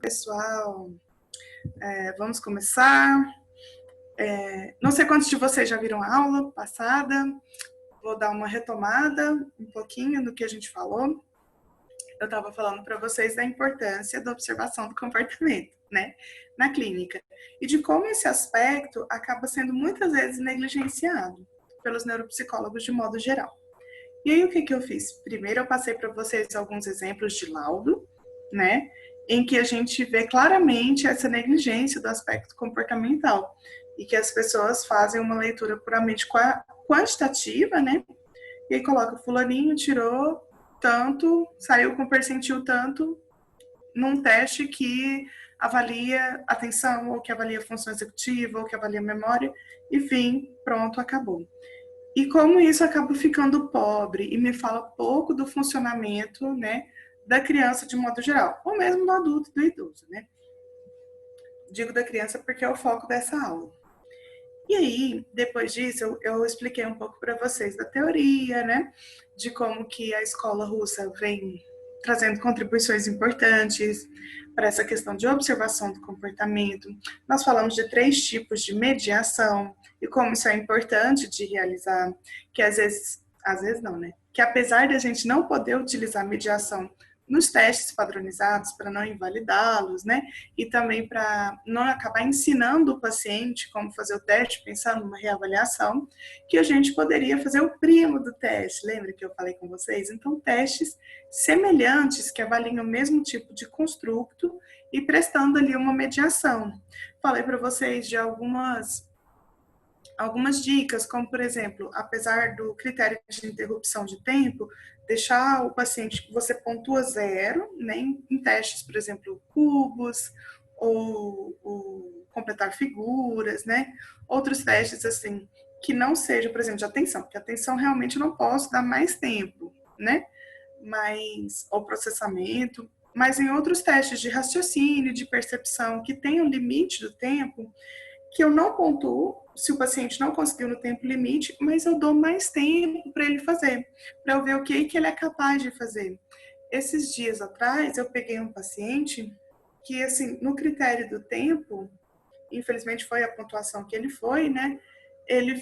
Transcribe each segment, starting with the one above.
pessoal. Vamos começar. Não sei quantos de vocês já viram a aula passada. Vou dar uma retomada um pouquinho do que a gente falou. Eu estava falando para vocês da importância da observação do comportamento, né, na clínica. E de como esse aspecto acaba sendo muitas vezes negligenciado pelos neuropsicólogos de modo geral. E aí, o que eu fiz? Primeiro, eu passei para vocês alguns exemplos de laudo, né, em que a gente vê claramente essa negligência do aspecto comportamental e que as pessoas fazem uma leitura puramente quantitativa, né, e aí coloca fulaninho tirou tanto, saiu com percentil tanto num teste que avalia atenção, ou que avalia função executiva, ou que avalia memória, enfim, pronto, acabou. E como isso acaba ficando pobre e me fala pouco do funcionamento, né, da criança de modo geral, ou mesmo do adulto e do idoso, né? Digo da criança porque é o foco dessa aula. E aí, depois disso, eu expliquei um pouco para vocês da teoria, né, de como que a escola russa vem trazendo contribuições importantes para essa questão de observação do comportamento. Nós falamos de 3 tipos de mediação e como isso é importante de realizar, que às vezes não, né? Que apesar de a gente não poder utilizar mediação nos testes padronizados para não invalidá-los, né? E também para não acabar ensinando o paciente como fazer o teste, pensando numa reavaliação, que a gente poderia fazer o primo do teste. Lembra que eu falei com vocês? Então, testes semelhantes que avaliem o mesmo tipo de construto e prestando ali uma mediação. Falei para vocês de algumas dicas, como, por exemplo, apesar do critério de interrupção de tempo, deixar o paciente, você pontua 0, né, em testes, por exemplo, cubos, ou completar figuras, né, outros testes, assim, que não sejam, por exemplo, de atenção, porque atenção realmente eu não posso dar mais tempo, né, ou processamento, mas em outros testes de raciocínio, de percepção, que tem um limite do tempo, que eu não pontuo se o paciente não conseguiu no tempo limite, mas eu dou mais tempo para ele fazer, para eu ver o que ele é capaz de fazer. Esses dias atrás, eu peguei um paciente que, assim, no critério do tempo, infelizmente foi a pontuação que ele foi, né? Ele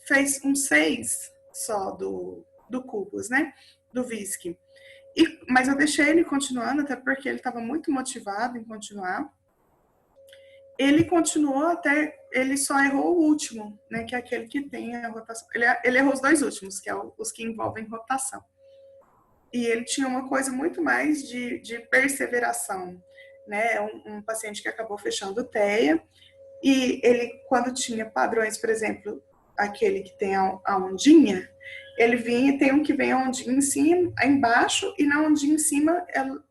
fez um 6 só do cubos, né? Do VISC. Mas eu deixei ele continuando, até porque ele estava muito motivado em continuar. Ele continuou ele só errou o último, né, que é aquele que tem a rotação. Ele errou os 2 últimos, que é os que envolvem rotação. E ele tinha uma coisa muito mais de perseveração, né, um paciente que acabou fechando TEA, e ele, quando tinha padrões, por exemplo, aquele que tem a ondinha, ele vinha, tem um que vem a ondinha em cima, embaixo, e na ondinha em cima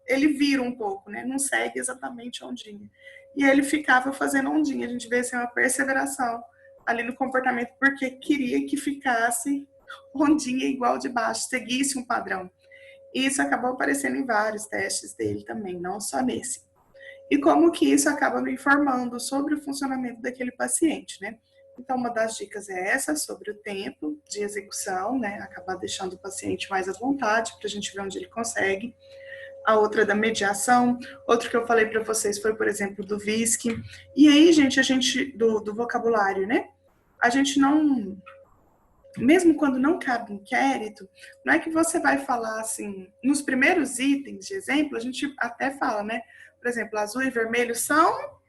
ele vira um pouco, né, não segue exatamente a ondinha. E ele ficava fazendo ondinha. A gente vê assim, uma perseveração ali no comportamento, porque queria que ficasse ondinha igual de baixo, seguisse um padrão. E isso acabou aparecendo em vários testes dele também, não só nesse. E como que isso acaba me informando sobre o funcionamento daquele paciente, né? Então, uma das dicas é essa, sobre o tempo de execução, né? Acabar deixando o paciente mais à vontade, para a gente ver onde ele consegue. A outra da mediação, outro que eu falei para vocês foi, por exemplo, do VISC. E aí, gente, do vocabulário, né? A gente não, mesmo quando não cabe inquérito, não é que você vai falar assim, nos primeiros itens de exemplo, a gente até fala, né? Por exemplo, azul e vermelho são...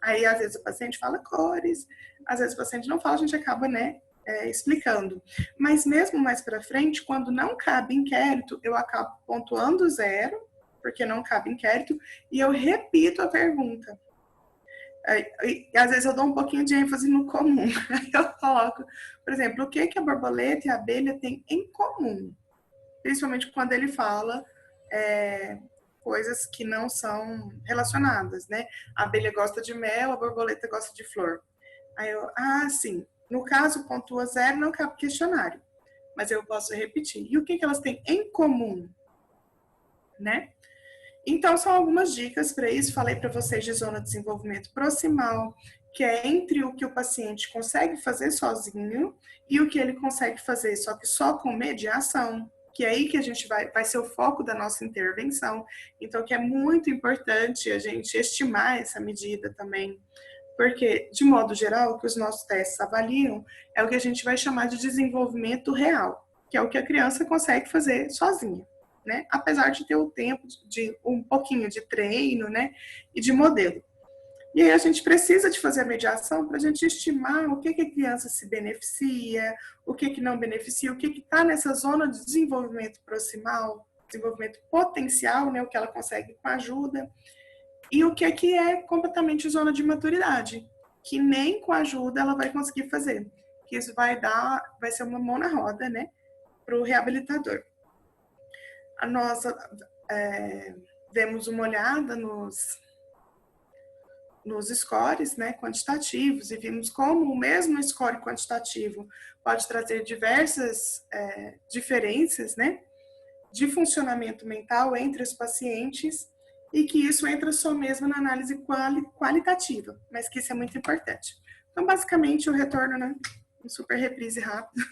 Aí, às vezes, o paciente fala cores, às vezes o paciente não fala, a gente acaba, né, explicando. Mas mesmo mais para frente, quando não cabe inquérito, eu acabo pontuando 0, porque não cabe inquérito, e eu repito a pergunta. E às vezes eu dou um pouquinho de ênfase no comum. Eu coloco, por exemplo, o que a borboleta e a abelha têm em comum? Principalmente quando ele fala coisas que não são relacionadas, né? A abelha gosta de mel, a borboleta gosta de flor. Aí eu, sim. No caso, pontua 0, não cabe questionário. Mas eu posso repetir. E o que elas têm em comum? Né? Então, são algumas dicas para isso. Falei para vocês de zona de desenvolvimento proximal, que é entre o que o paciente consegue fazer sozinho e o que ele consegue fazer, só que só com mediação. que é aí que a gente vai ser o foco da nossa intervenção. Então, que é muito importante a gente estimar essa medida também, porque, de modo geral, o que os nossos testes avaliam é o que a gente vai chamar de desenvolvimento real, que é o que a criança consegue fazer sozinha, né? Apesar de ter o tempo de um pouquinho de treino, né? E de modelo. E aí a gente precisa de fazer a mediação para a gente estimar o que a criança se beneficia, o que não beneficia, o que está nessa zona de desenvolvimento proximal, desenvolvimento potencial, né? O que ela consegue com ajuda, e o que é completamente zona de maturidade, que nem com ajuda ela vai conseguir fazer. Que isso vai ser uma mão na roda, né, para o reabilitador. Nós demos uma olhada nos scores, né, quantitativos, e vimos como o mesmo score quantitativo pode trazer diversas diferenças, né, de funcionamento mental entre os pacientes, e que isso entra só mesmo na análise qualitativa, mas que isso é muito importante. Então, basicamente, o retorno, né, um super reprise rápido,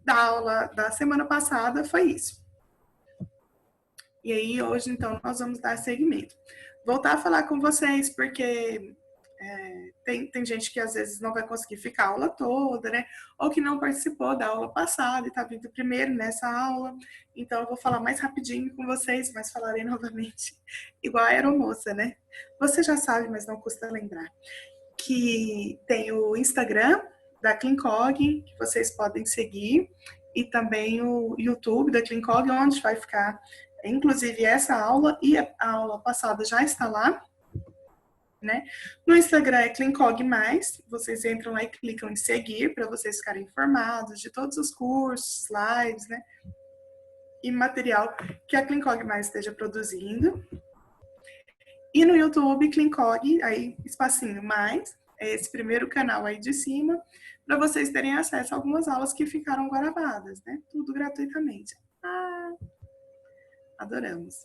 da aula da semana passada foi isso. E aí, hoje, então, nós vamos dar seguimento. Voltar a falar com vocês, porque tem gente que às vezes não vai conseguir ficar a aula toda, né? Ou que não participou da aula passada e está vindo primeiro nessa aula. Então, eu vou falar mais rapidinho com vocês, mas falarei novamente, igual a aeromoça, né? Você já sabe, mas não custa lembrar, que tem o Instagram da Clincog, que vocês podem seguir, e também o YouTube da Clincog, onde vai ficar, inclusive, essa aula, e a aula passada já está lá, né? No Instagram é Clincog+, vocês entram lá e clicam em seguir para vocês ficarem informados de todos os cursos, lives, né? E material que a Clincog+ esteja produzindo. E no YouTube, Clincog, aí espacinho mais, é esse primeiro canal aí de cima, para vocês terem acesso a algumas aulas que ficaram gravadas, né? Tudo gratuitamente. Adoramos.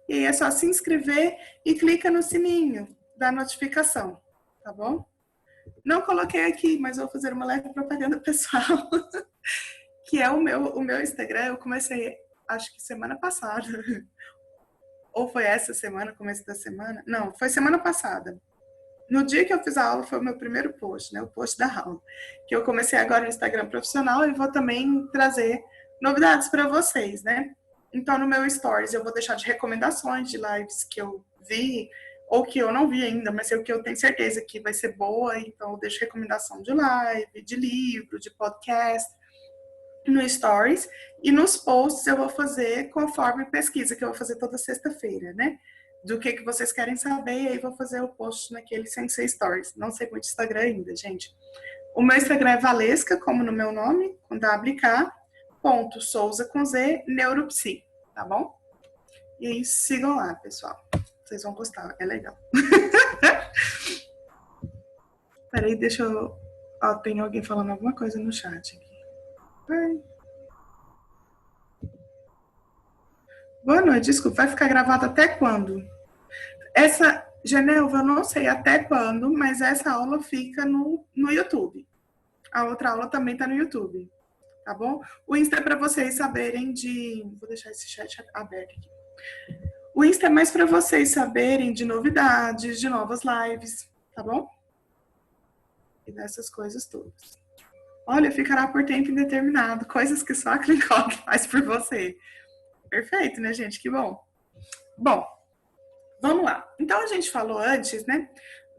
E aí é só se inscrever e clica no sininho da notificação, tá bom? Não coloquei aqui, mas vou fazer uma leve propaganda pessoal, que é o meu Instagram. Eu comecei, acho que semana passada, ou foi essa semana, começo da semana? Não, foi semana passada. No dia que eu fiz a aula, foi o meu primeiro post, né? O post da aula. Que eu comecei agora no Instagram profissional e vou também trazer novidades para vocês, né? Então, no meu Stories, eu vou deixar de recomendações de lives que eu vi, ou que eu não vi ainda, mas é o que eu tenho certeza que vai ser boa. Então, eu deixo recomendação de live, de livro, de podcast, no Stories. E nos posts eu vou fazer conforme pesquisa, que eu vou fazer toda sexta-feira, né? Do que vocês querem saber, e aí vou fazer o post naquele Sensei Stories. Não sei muito Instagram ainda, gente. O meu Instagram é Valesca, como no meu nome, com WK, .souza com Z, neuropsi, tá bom? E aí sigam lá, pessoal. Vocês vão gostar, é legal. Peraí, deixa eu... Ó, tem alguém falando alguma coisa no chat aqui. Ai. Boa noite, desculpa. Vai ficar gravado até quando? Essa, Genelva, eu não sei até quando, mas essa aula fica no YouTube. A outra aula também está no YouTube, tá bom? O Insta é para vocês saberem de... Vou deixar esse chat aberto aqui. O Insta é mais para vocês saberem de novidades, de novas lives, tá bom? E dessas coisas todas. Olha, ficará por tempo indeterminado, coisas que só a Clincog faz por você. Perfeito, né, gente? Que bom. Bom, vamos lá. Então, a gente falou antes, né,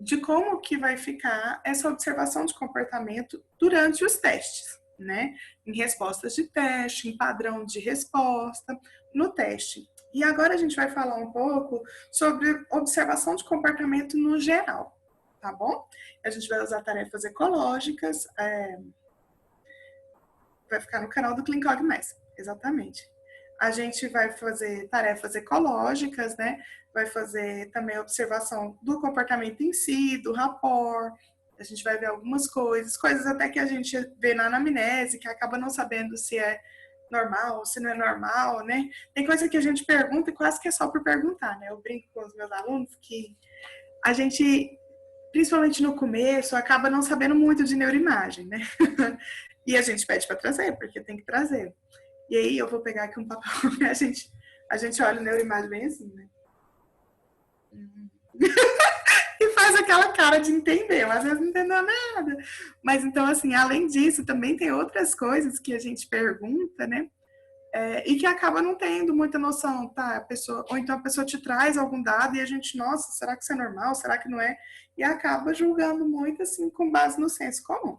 de como que vai ficar essa observação de comportamento durante os testes, né? Em respostas de teste, em padrão de resposta, no teste. E agora a gente vai falar um pouco sobre observação de comportamento no geral, tá bom? A gente vai usar tarefas ecológicas, vai ficar no canal do Clincog+, exatamente. A gente vai fazer tarefas ecológicas, né? Vai fazer também observação do comportamento em si, do rapport. A gente vai ver algumas coisas até que a gente vê na anamnese, que acaba não sabendo se é normal ou se não é normal, né? Tem coisa que a gente pergunta e quase que é só por perguntar, né? Eu brinco com os meus alunos que a gente, principalmente no começo, acaba não sabendo muito de neuroimagem, né? E a gente pede para trazer, porque tem que trazer. E aí eu vou pegar aqui um papel e a gente olha o neuroimagem bem assim, né? E faz aquela cara de entender, mas às vezes não entendeu nada. Mas então, assim, além disso, também tem outras coisas que a gente pergunta, né? E que acaba não tendo muita noção, tá? A pessoa, ou então a pessoa te traz algum dado e a gente, nossa, será que isso é normal? Será que não é? E acaba julgando muito, assim, com base no senso comum.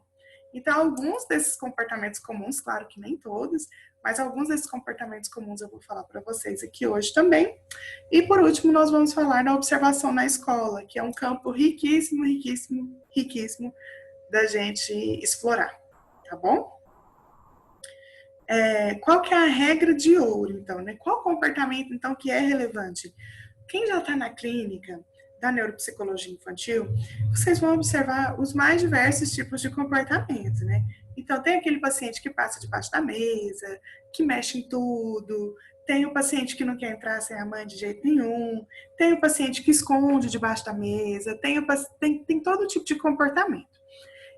Então, alguns desses comportamentos comuns, claro que nem todos, mas alguns desses comportamentos comuns eu vou falar para vocês aqui hoje também. E por último, nós vamos falar da observação na escola, que é um campo riquíssimo, riquíssimo, riquíssimo da gente explorar, tá bom? Qual que é a regra de ouro, então, né? Qual comportamento, então, que é relevante? Quem já está na clínica da neuropsicologia infantil, vocês vão observar os mais diversos tipos de comportamento, né? Então, tem aquele paciente que passa debaixo da mesa, que mexe em tudo, tem o paciente que não quer entrar sem a mãe de jeito nenhum, tem o paciente que esconde debaixo da mesa, tem todo tipo de comportamento.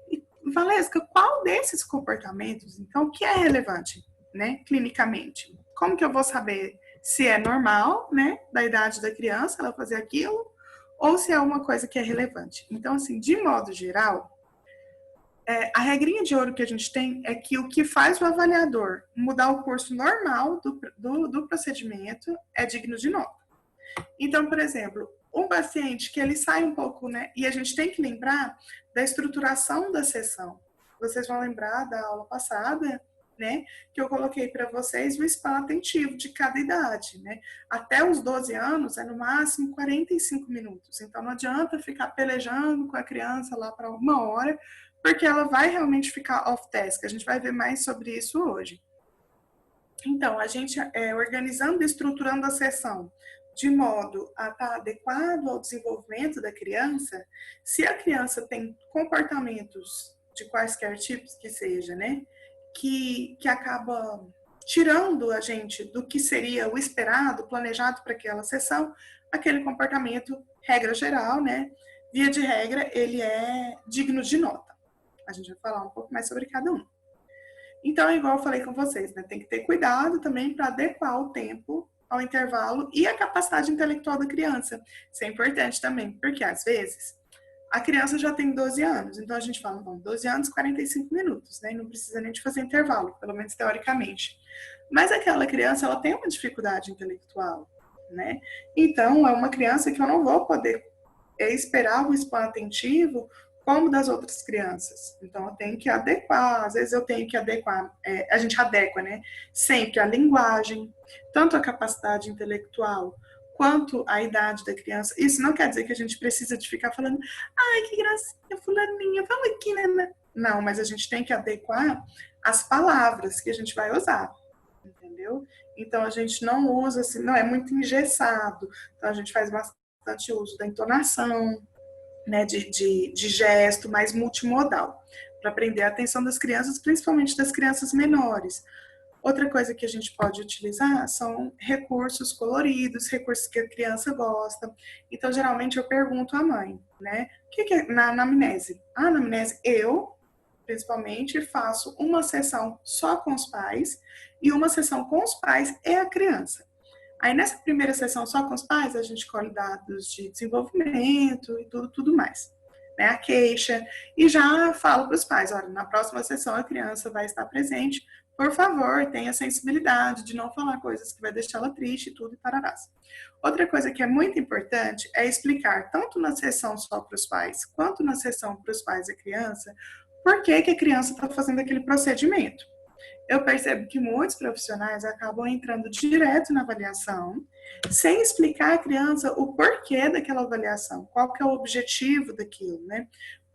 E, Valesca, qual desses comportamentos, então, que é relevante, né, clinicamente? Como que eu vou saber se é normal, né, da idade da criança ela fazer aquilo, ou se é uma coisa que é relevante? Então, assim, de modo geral, a regrinha de ouro que a gente tem é que o que faz o avaliador mudar o curso normal do procedimento é digno de nota. Então, por exemplo, um paciente que ele sai um pouco, né? E a gente tem que lembrar da estruturação da sessão. Vocês vão lembrar da aula passada, né? Que eu coloquei para vocês o span atentivo de cada idade, né? Até os 12 anos é no máximo 45 minutos. Então não adianta ficar pelejando com a criança lá para 1 hora, porque ela vai realmente ficar off-task. A gente vai ver mais sobre isso hoje. Então, a gente organizando e estruturando a sessão de modo a estar adequado ao desenvolvimento da criança, se a criança tem comportamentos de quaisquer tipos que seja, né, que acaba tirando a gente do que seria o esperado, planejado para aquela sessão, aquele comportamento, regra geral, né, via de regra, ele é digno de nota. A gente vai falar um pouco mais sobre cada um. Então, igual eu falei com vocês, né? Tem que ter cuidado também para adequar o tempo ao intervalo e a capacidade intelectual da criança. Isso é importante também, porque às vezes a criança já tem 12 anos, então a gente fala, bom, 12 anos, 45 minutos, né? E não precisa nem de fazer intervalo, pelo menos teoricamente. Mas aquela criança, ela tem uma dificuldade intelectual, né? Então, é uma criança que eu não vou poder esperar o span atentivo como das outras crianças. Então, eu tenho que adequar, às vezes eu tenho que adequar, a gente adequa, né? Sempre a linguagem, tanto a capacidade intelectual, quanto a idade da criança. Isso não quer dizer que a gente precisa de ficar falando, ai, que gracinha, fulaninha, vamos aqui, né? Não, mas a gente tem que adequar as palavras que a gente vai usar, entendeu? Então, a gente não usa assim, não é muito engessado. Então, a gente faz bastante uso da entonação, né, de gesto mais multimodal, para prender a atenção das crianças, principalmente das crianças menores. Outra coisa que a gente pode utilizar são recursos coloridos, recursos que a criança gosta. Então, geralmente, eu pergunto à mãe, né? O que é na anamnese? A anamnese, eu, principalmente, faço uma sessão só com os pais e uma sessão com os pais e a criança. Aí, nessa primeira sessão só com os pais, a gente colhe dados de desenvolvimento e tudo mais. Né, a queixa, e já falo para os pais, olha, na próxima sessão a criança vai estar presente, por favor, tenha sensibilidade de não falar coisas que vai deixar ela triste e tudo e pararás. Outra coisa que é muito importante é explicar, tanto na sessão só para os pais, quanto na sessão para os pais e criança, por que a criança está fazendo aquele procedimento. Eu percebo que muitos profissionais acabam entrando direto na avaliação, sem explicar à criança o porquê daquela avaliação, qual que é o objetivo daquilo, né?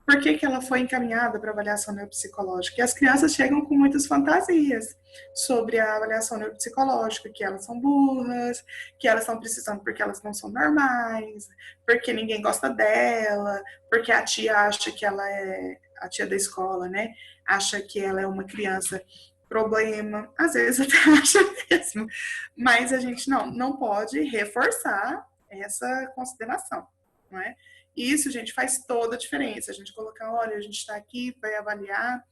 Por que ela foi encaminhada para avaliação neuropsicológica? E as crianças chegam com muitas fantasias sobre a avaliação neuropsicológica, que elas são burras, que elas estão precisando porque elas não são normais, porque ninguém gosta dela, porque a tia acha que ela é, a tia da escola, né? Acha que ela é uma criança problema, às vezes até acha mesmo, mas a gente não pode reforçar essa consideração, não é? E isso, gente, faz toda a diferença. A gente colocar, olha, a gente está aqui, vai avaliar,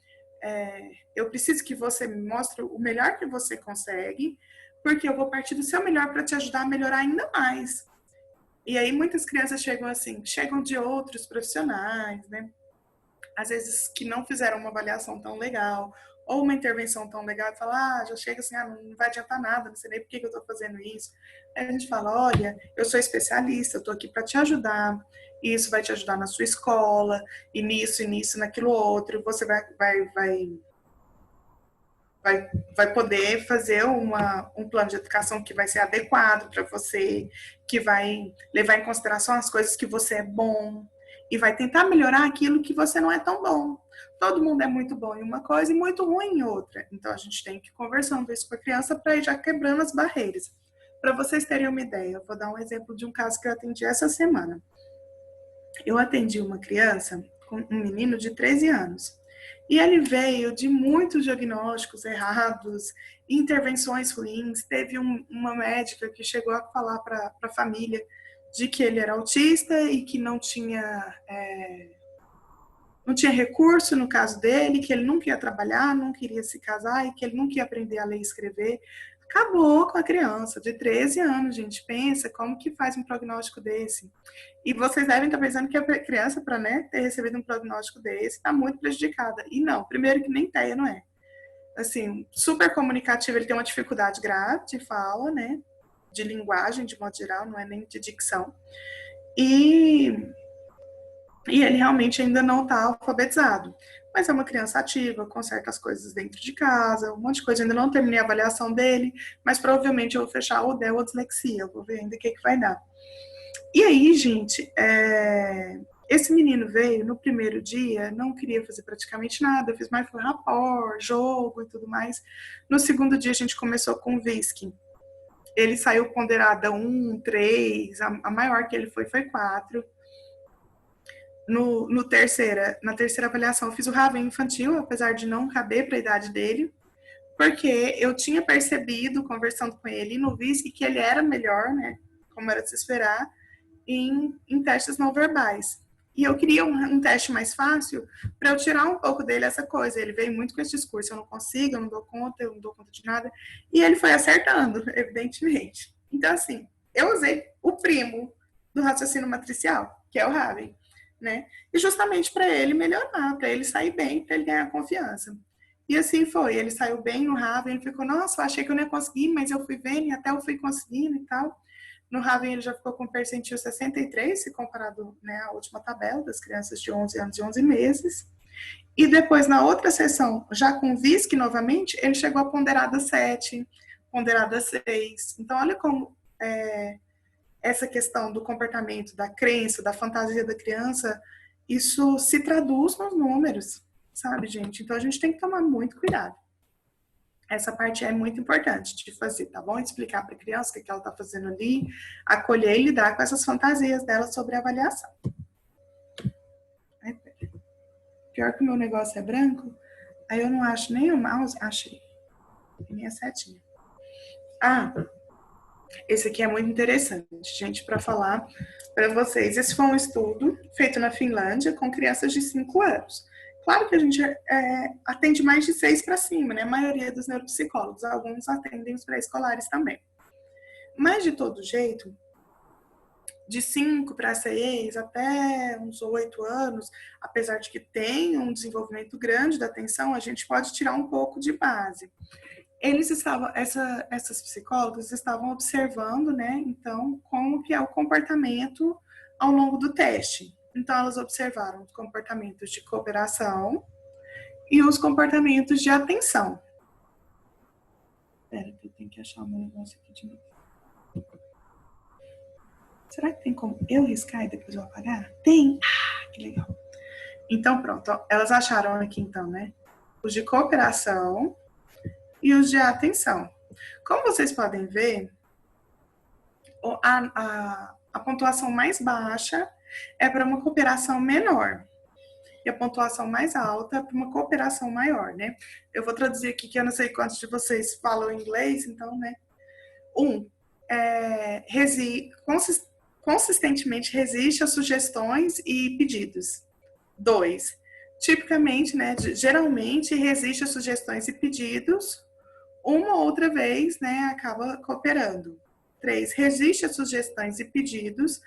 eu preciso que você me mostre o melhor que você consegue, porque eu vou partir do seu melhor para te ajudar a melhorar ainda mais. E aí muitas crianças chegam assim, chegam de outros profissionais, né? Às vezes que não fizeram uma avaliação tão legal, ou uma intervenção tão legal, e fala, já chega assim, não vai adiantar nada, não sei nem por que eu estou fazendo isso. Aí a gente fala, olha, eu sou especialista, eu estou aqui para te ajudar, e isso vai te ajudar na sua escola, e nisso, naquilo outro, você vai poder fazer um plano de educação que vai ser adequado para você, que vai levar em consideração as coisas que você é bom e vai tentar melhorar aquilo que você não é tão bom. Todo mundo é muito bom em uma coisa e muito ruim em outra. Então a gente tem que ir conversando isso com a criança para ir já quebrando as barreiras. Para vocês terem uma ideia, eu vou dar um exemplo de um caso que eu atendi essa semana. Eu atendi uma criança, um menino de 13 anos. E ele veio de muitos diagnósticos errados, intervenções ruins. Teve uma médica que chegou a falar para a família de que ele era autista e que não tinha recurso no caso dele, que ele nunca ia trabalhar, não queria se casar e que ele nunca ia aprender a ler e escrever. Acabou com a criança de 13 anos, gente. Pensa como que faz um prognóstico desse. E vocês devem estar pensando que a criança, para ter recebido um prognóstico desse, está muito prejudicada. E não, primeiro que nem ideia, não é? Assim, super comunicativo, ele tem uma dificuldade grave de fala, né? De linguagem, de modo geral, não é nem de dicção. E ele realmente ainda não está alfabetizado. Mas é uma criança ativa, conserta as coisas dentro de casa, um monte de coisa. Ainda não terminei a avaliação dele, mas provavelmente eu vou fechar o DEL ou dislexia. Eu vou ver ainda o que vai dar. E aí, gente, esse menino veio no primeiro dia, não queria fazer praticamente nada, eu fiz mais foi rapport, jogo e tudo mais. No segundo dia, a gente começou com o VISC. Ele saiu ponderada 1, 3, a maior que ele foi 4. Na terceira avaliação, eu fiz o Raven infantil, apesar de não caber para a idade dele, porque eu tinha percebido, conversando com ele no VISC, que ele era melhor, né, como era de se esperar, em testes não verbais. E eu queria um teste mais fácil para eu tirar um pouco dele essa coisa. Ele veio muito com esse discurso, eu não consigo, eu não dou conta de nada. E ele foi acertando, evidentemente. Então, assim, eu usei o primo do raciocínio matricial, que é o Raven, né? E justamente para ele melhorar, para ele sair bem, para ele ganhar confiança. E assim foi, ele saiu bem no Raven, ele ficou, nossa, eu achei que eu não ia conseguir, mas eu fui vendo e até eu fui conseguindo e tal. No Raven ele já ficou com percentil 63, se comparado, né, à última tabela das crianças de 11 anos e 11 meses. E depois, na outra sessão, já com o VISC novamente, ele chegou a ponderada 7, ponderada 6. Então, olha como essa questão do comportamento, da crença, da fantasia da criança, isso se traduz nos números, sabe, gente? Então, a gente tem que tomar muito cuidado. Essa parte é muito importante de fazer, tá bom? Explicar para a criança o que ela está fazendo ali, acolher e lidar com essas fantasias dela sobre a avaliação. Pior que o meu negócio é branco, aí eu não acho nem o mouse, achei, nem a setinha. Esse aqui é muito interessante, gente, para falar para vocês. Esse foi um estudo feito na Finlândia com crianças de 5 anos. Claro que a gente atende mais de 6 para cima, né? A maioria dos neuropsicólogos, alguns atendem os pré-escolares também. Mas, de todo jeito, de 5 para 6 até uns 8 anos, apesar de que tem um desenvolvimento grande da atenção, a gente pode tirar um pouco de base. Eles estavam, essas psicólogas estavam observando, né, então, como que é o comportamento ao longo do teste. Então, elas observaram os comportamentos de cooperação e os comportamentos de atenção. Espera, eu tenho que achar o meu negócio aqui de novo. Será que tem como eu riscar e depois eu apagar? Tem! Que legal. Então, pronto. Elas acharam aqui, então, né, os de cooperação e os de atenção. Como vocês podem ver, a pontuação mais baixa é para uma cooperação menor. E a pontuação mais alta é para uma cooperação maior, né? Eu vou traduzir aqui, que eu não sei quantos de vocês falam inglês, então, né? Consistentemente resiste a sugestões e pedidos. 2, Tipicamente, né, geralmente resiste a sugestões e pedidos, uma ou outra vez, né, acaba cooperando. 3, resiste a sugestões e pedidos,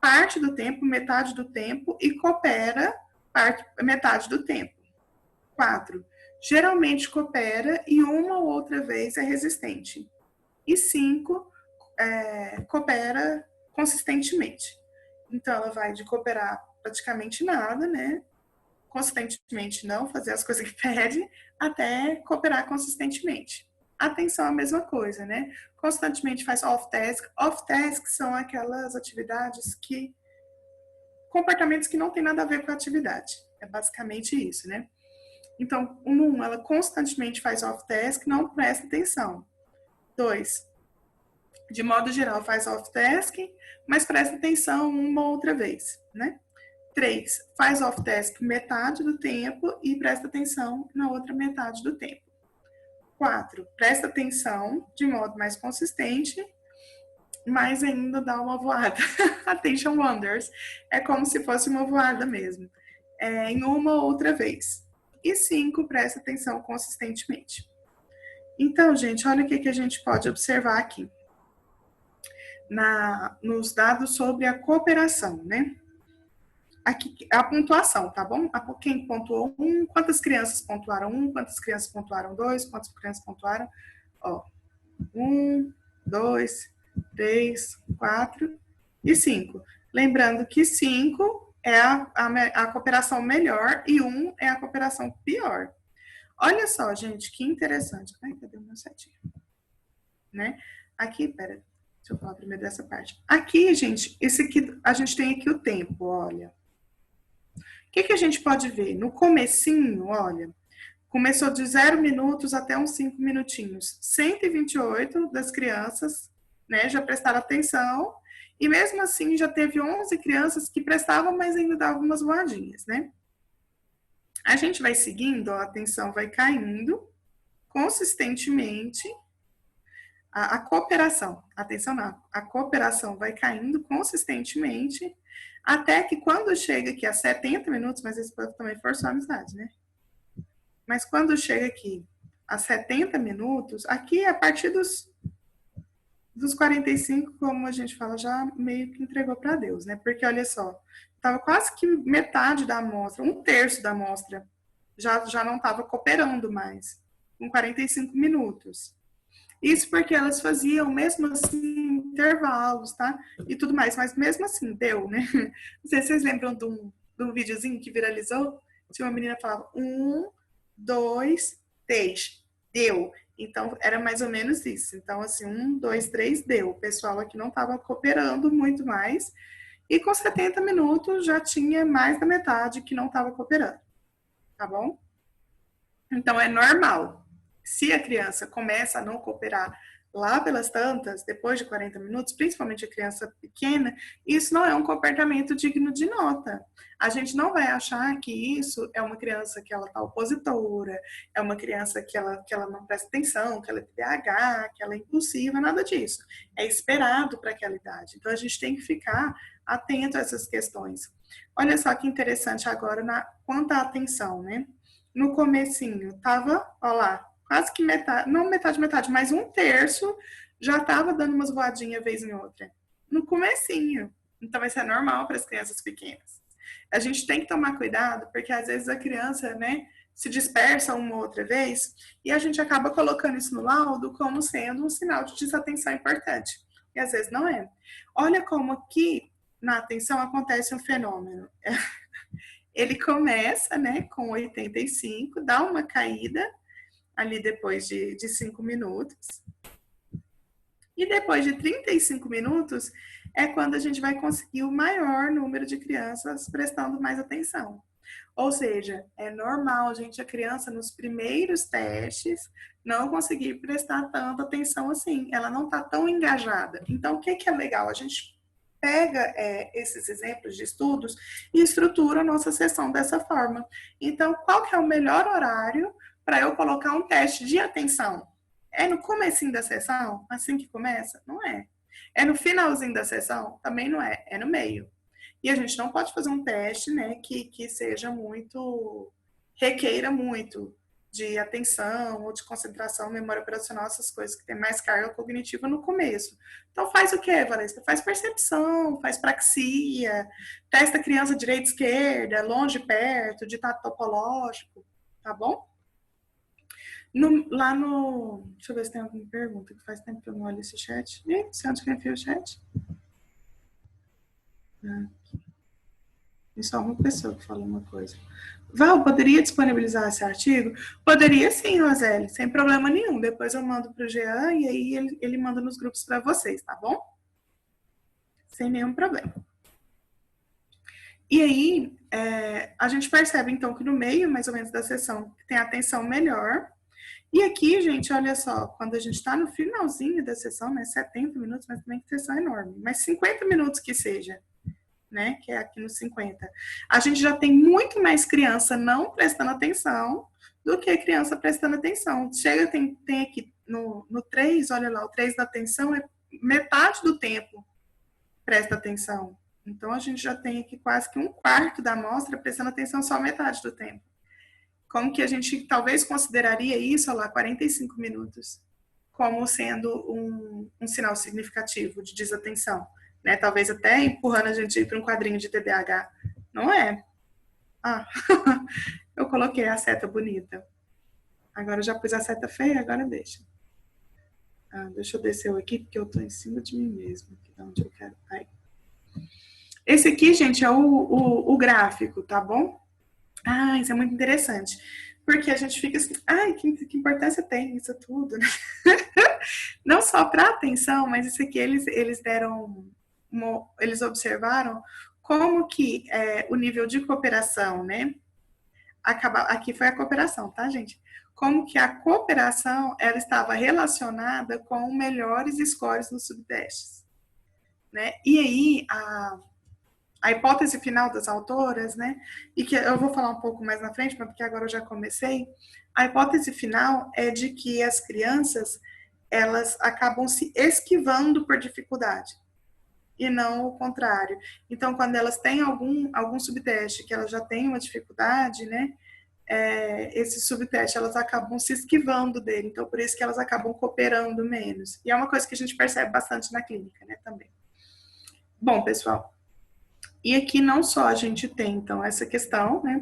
parte do tempo, metade do tempo, e coopera metade do tempo. 4, geralmente coopera e uma ou outra vez é resistente. E 5, coopera consistentemente. Então, ela vai de cooperar praticamente nada, né? Consistentemente não fazer as coisas que pede, até cooperar consistentemente. Atenção, a mesma coisa, né? Constantemente faz off-task. Off-task são aquelas atividades que... comportamentos que não tem nada a ver com a atividade. É basicamente isso, né? Então, ela constantemente faz off-task, não presta atenção. 2, de modo geral, faz off-task, mas presta atenção uma ou outra vez, né? 3, faz off-task metade do tempo e presta atenção na outra metade do tempo. 4, presta atenção de modo mais consistente, mas ainda dá uma voada. Attention wonders. É como se fosse uma voada mesmo. Em uma ou outra vez. E 5, presta atenção consistentemente. Então, gente, olha o que a gente pode observar aqui. Nos dados sobre a cooperação, né? Aqui a pontuação, tá bom? Quem pontuou 1, quantas crianças pontuaram 1, quantas crianças pontuaram 2, quantas crianças pontuaram, 1, 2, 3, 4 e 5. Lembrando que 5 é a cooperação melhor e 1 é a cooperação pior. Olha só, gente, que interessante. Ai, cadê o meu setinho? Né? Aqui, pera, deixa eu falar primeiro dessa parte. Aqui, gente, esse aqui, a gente tem aqui o tempo, olha. O que a gente pode ver? No comecinho, olha, começou de 0 minutos até uns 5 minutinhos. 128 das crianças, né, já prestaram atenção, e mesmo assim já teve 11 crianças que prestavam, mas ainda davam umas voadinhas, né? A gente vai seguindo, a atenção vai caindo consistentemente, a cooperação, atenção não, a cooperação vai caindo consistentemente, até que quando chega aqui a 70 minutos, mas esse povo também forçou a amizade, né? Mas quando chega aqui a 70 minutos, aqui a partir dos 45, como a gente fala, já meio que entregou para Deus, né? Porque olha só, estava quase que metade da amostra, 1/3 da amostra, já não estava cooperando mais, com 45 minutos. Isso porque elas faziam, mesmo assim, intervalos, tá? E tudo mais, mas mesmo assim, deu, né? Não sei se vocês lembram de um videozinho que viralizou, tinha uma menina que falava 1, 2, 3, deu. Então, era mais ou menos isso. Então, assim, 1, 2, 3, deu. O pessoal aqui não estava cooperando muito mais. E com 70 minutos já tinha mais da metade que não estava cooperando. Tá bom? Então, é normal. Se a criança começa a não cooperar lá pelas tantas, depois de 40 minutos, principalmente a criança pequena, isso não é um comportamento digno de nota. A gente não vai achar que isso é uma criança que ela está opositora, é uma criança que ela não presta atenção, que ela é TDAH, que ela é impulsiva, nada disso. É esperado para aquela idade. Então, a gente tem que ficar atento a essas questões. Olha só que interessante agora quanto à atenção, né? No comecinho, tava, ó lá, quase que metade, não metade, mas 1/3 já estava dando umas voadinhas vez em outra. No comecinho. Então, isso é normal para as crianças pequenas. A gente tem que tomar cuidado, porque às vezes a criança, né, se dispersa uma outra vez, e a gente acaba colocando isso no laudo como sendo um sinal de desatenção importante. E às vezes não é. Olha como aqui, na atenção, acontece um fenômeno. Ele começa, né, com 85, dá uma caída, ali depois de 5 minutos. E depois de 35 minutos é quando a gente vai conseguir o maior número de crianças prestando mais atenção. Ou seja, é normal, gente, a criança nos primeiros testes não conseguir prestar tanta atenção assim. Ela não está tão engajada. Então, o que é legal? A gente pega esses exemplos de estudos e estrutura a nossa sessão dessa forma. Então, qual que é o melhor horário para eu colocar um teste de atenção? É no comecinho da sessão? Assim que começa? Não é. É no finalzinho da sessão? Também não é. É no meio. E a gente não pode fazer um teste, né, que seja muito, requeira muito de atenção ou de concentração, memória operacional, essas coisas que tem mais carga cognitiva no começo. Então faz o quê, Valesca? Faz percepção, faz praxia, testa a criança direita, esquerda, longe, perto, ditado topológico, tá bom? Lá no... Deixa eu ver se tem alguma pergunta, que faz tempo que eu não olho esse chat. Você onde que enfiou o chat? Tem só uma pessoa que falou uma coisa. Val, poderia disponibilizar esse artigo? Poderia sim, Roseli, sem problema nenhum. Depois eu mando para o Jean e aí ele manda nos grupos para vocês, tá bom? Sem nenhum problema. E aí, a gente percebe, então, que no meio, mais ou menos, da sessão, tem atenção melhor. E aqui, gente, olha só, quando a gente está no finalzinho da sessão, né, 70 minutos, mas também que sessão enorme, mas 50 minutos que seja, né, que é aqui nos 50, a gente já tem muito mais criança não prestando atenção do que criança prestando atenção. Chega, tem aqui no 3, olha lá, o 3 da atenção é metade do tempo presta atenção. Então, a gente já tem aqui quase que um quarto da amostra prestando atenção só metade do tempo. Como que a gente talvez consideraria isso, olha lá, 45 minutos, como sendo um sinal significativo de desatenção, né? Talvez até empurrando a gente para um quadrinho de TDAH. Não é? Ah, eu coloquei a seta bonita. Agora eu já pus a seta feia, agora deixa. Deixa eu descer aqui, porque eu estou em cima de mim mesmo, aqui de onde eu quero. Aí. Esse aqui, gente, é o gráfico, tá bom? Isso é muito interessante. Porque a gente fica assim, que importância tem isso tudo, né? Não só para atenção, mas isso aqui eles deram, eles observaram como que o nível de cooperação, né? Aqui foi a cooperação, tá, gente? Como que a cooperação ela estava relacionada com melhores scores nos subtestes, né? E aí a hipótese final das autoras, né, e que eu vou falar um pouco mais na frente, porque agora eu já comecei, a hipótese final é de que as crianças, elas acabam se esquivando por dificuldade, e não o contrário. Então, quando elas têm algum subteste que elas já têm uma dificuldade, né, esse subteste, elas acabam se esquivando dele, então por isso que elas acabam cooperando menos. E é uma coisa que a gente percebe bastante na clínica, né, também. Bom, pessoal, e aqui não só a gente tem, então, essa questão, né,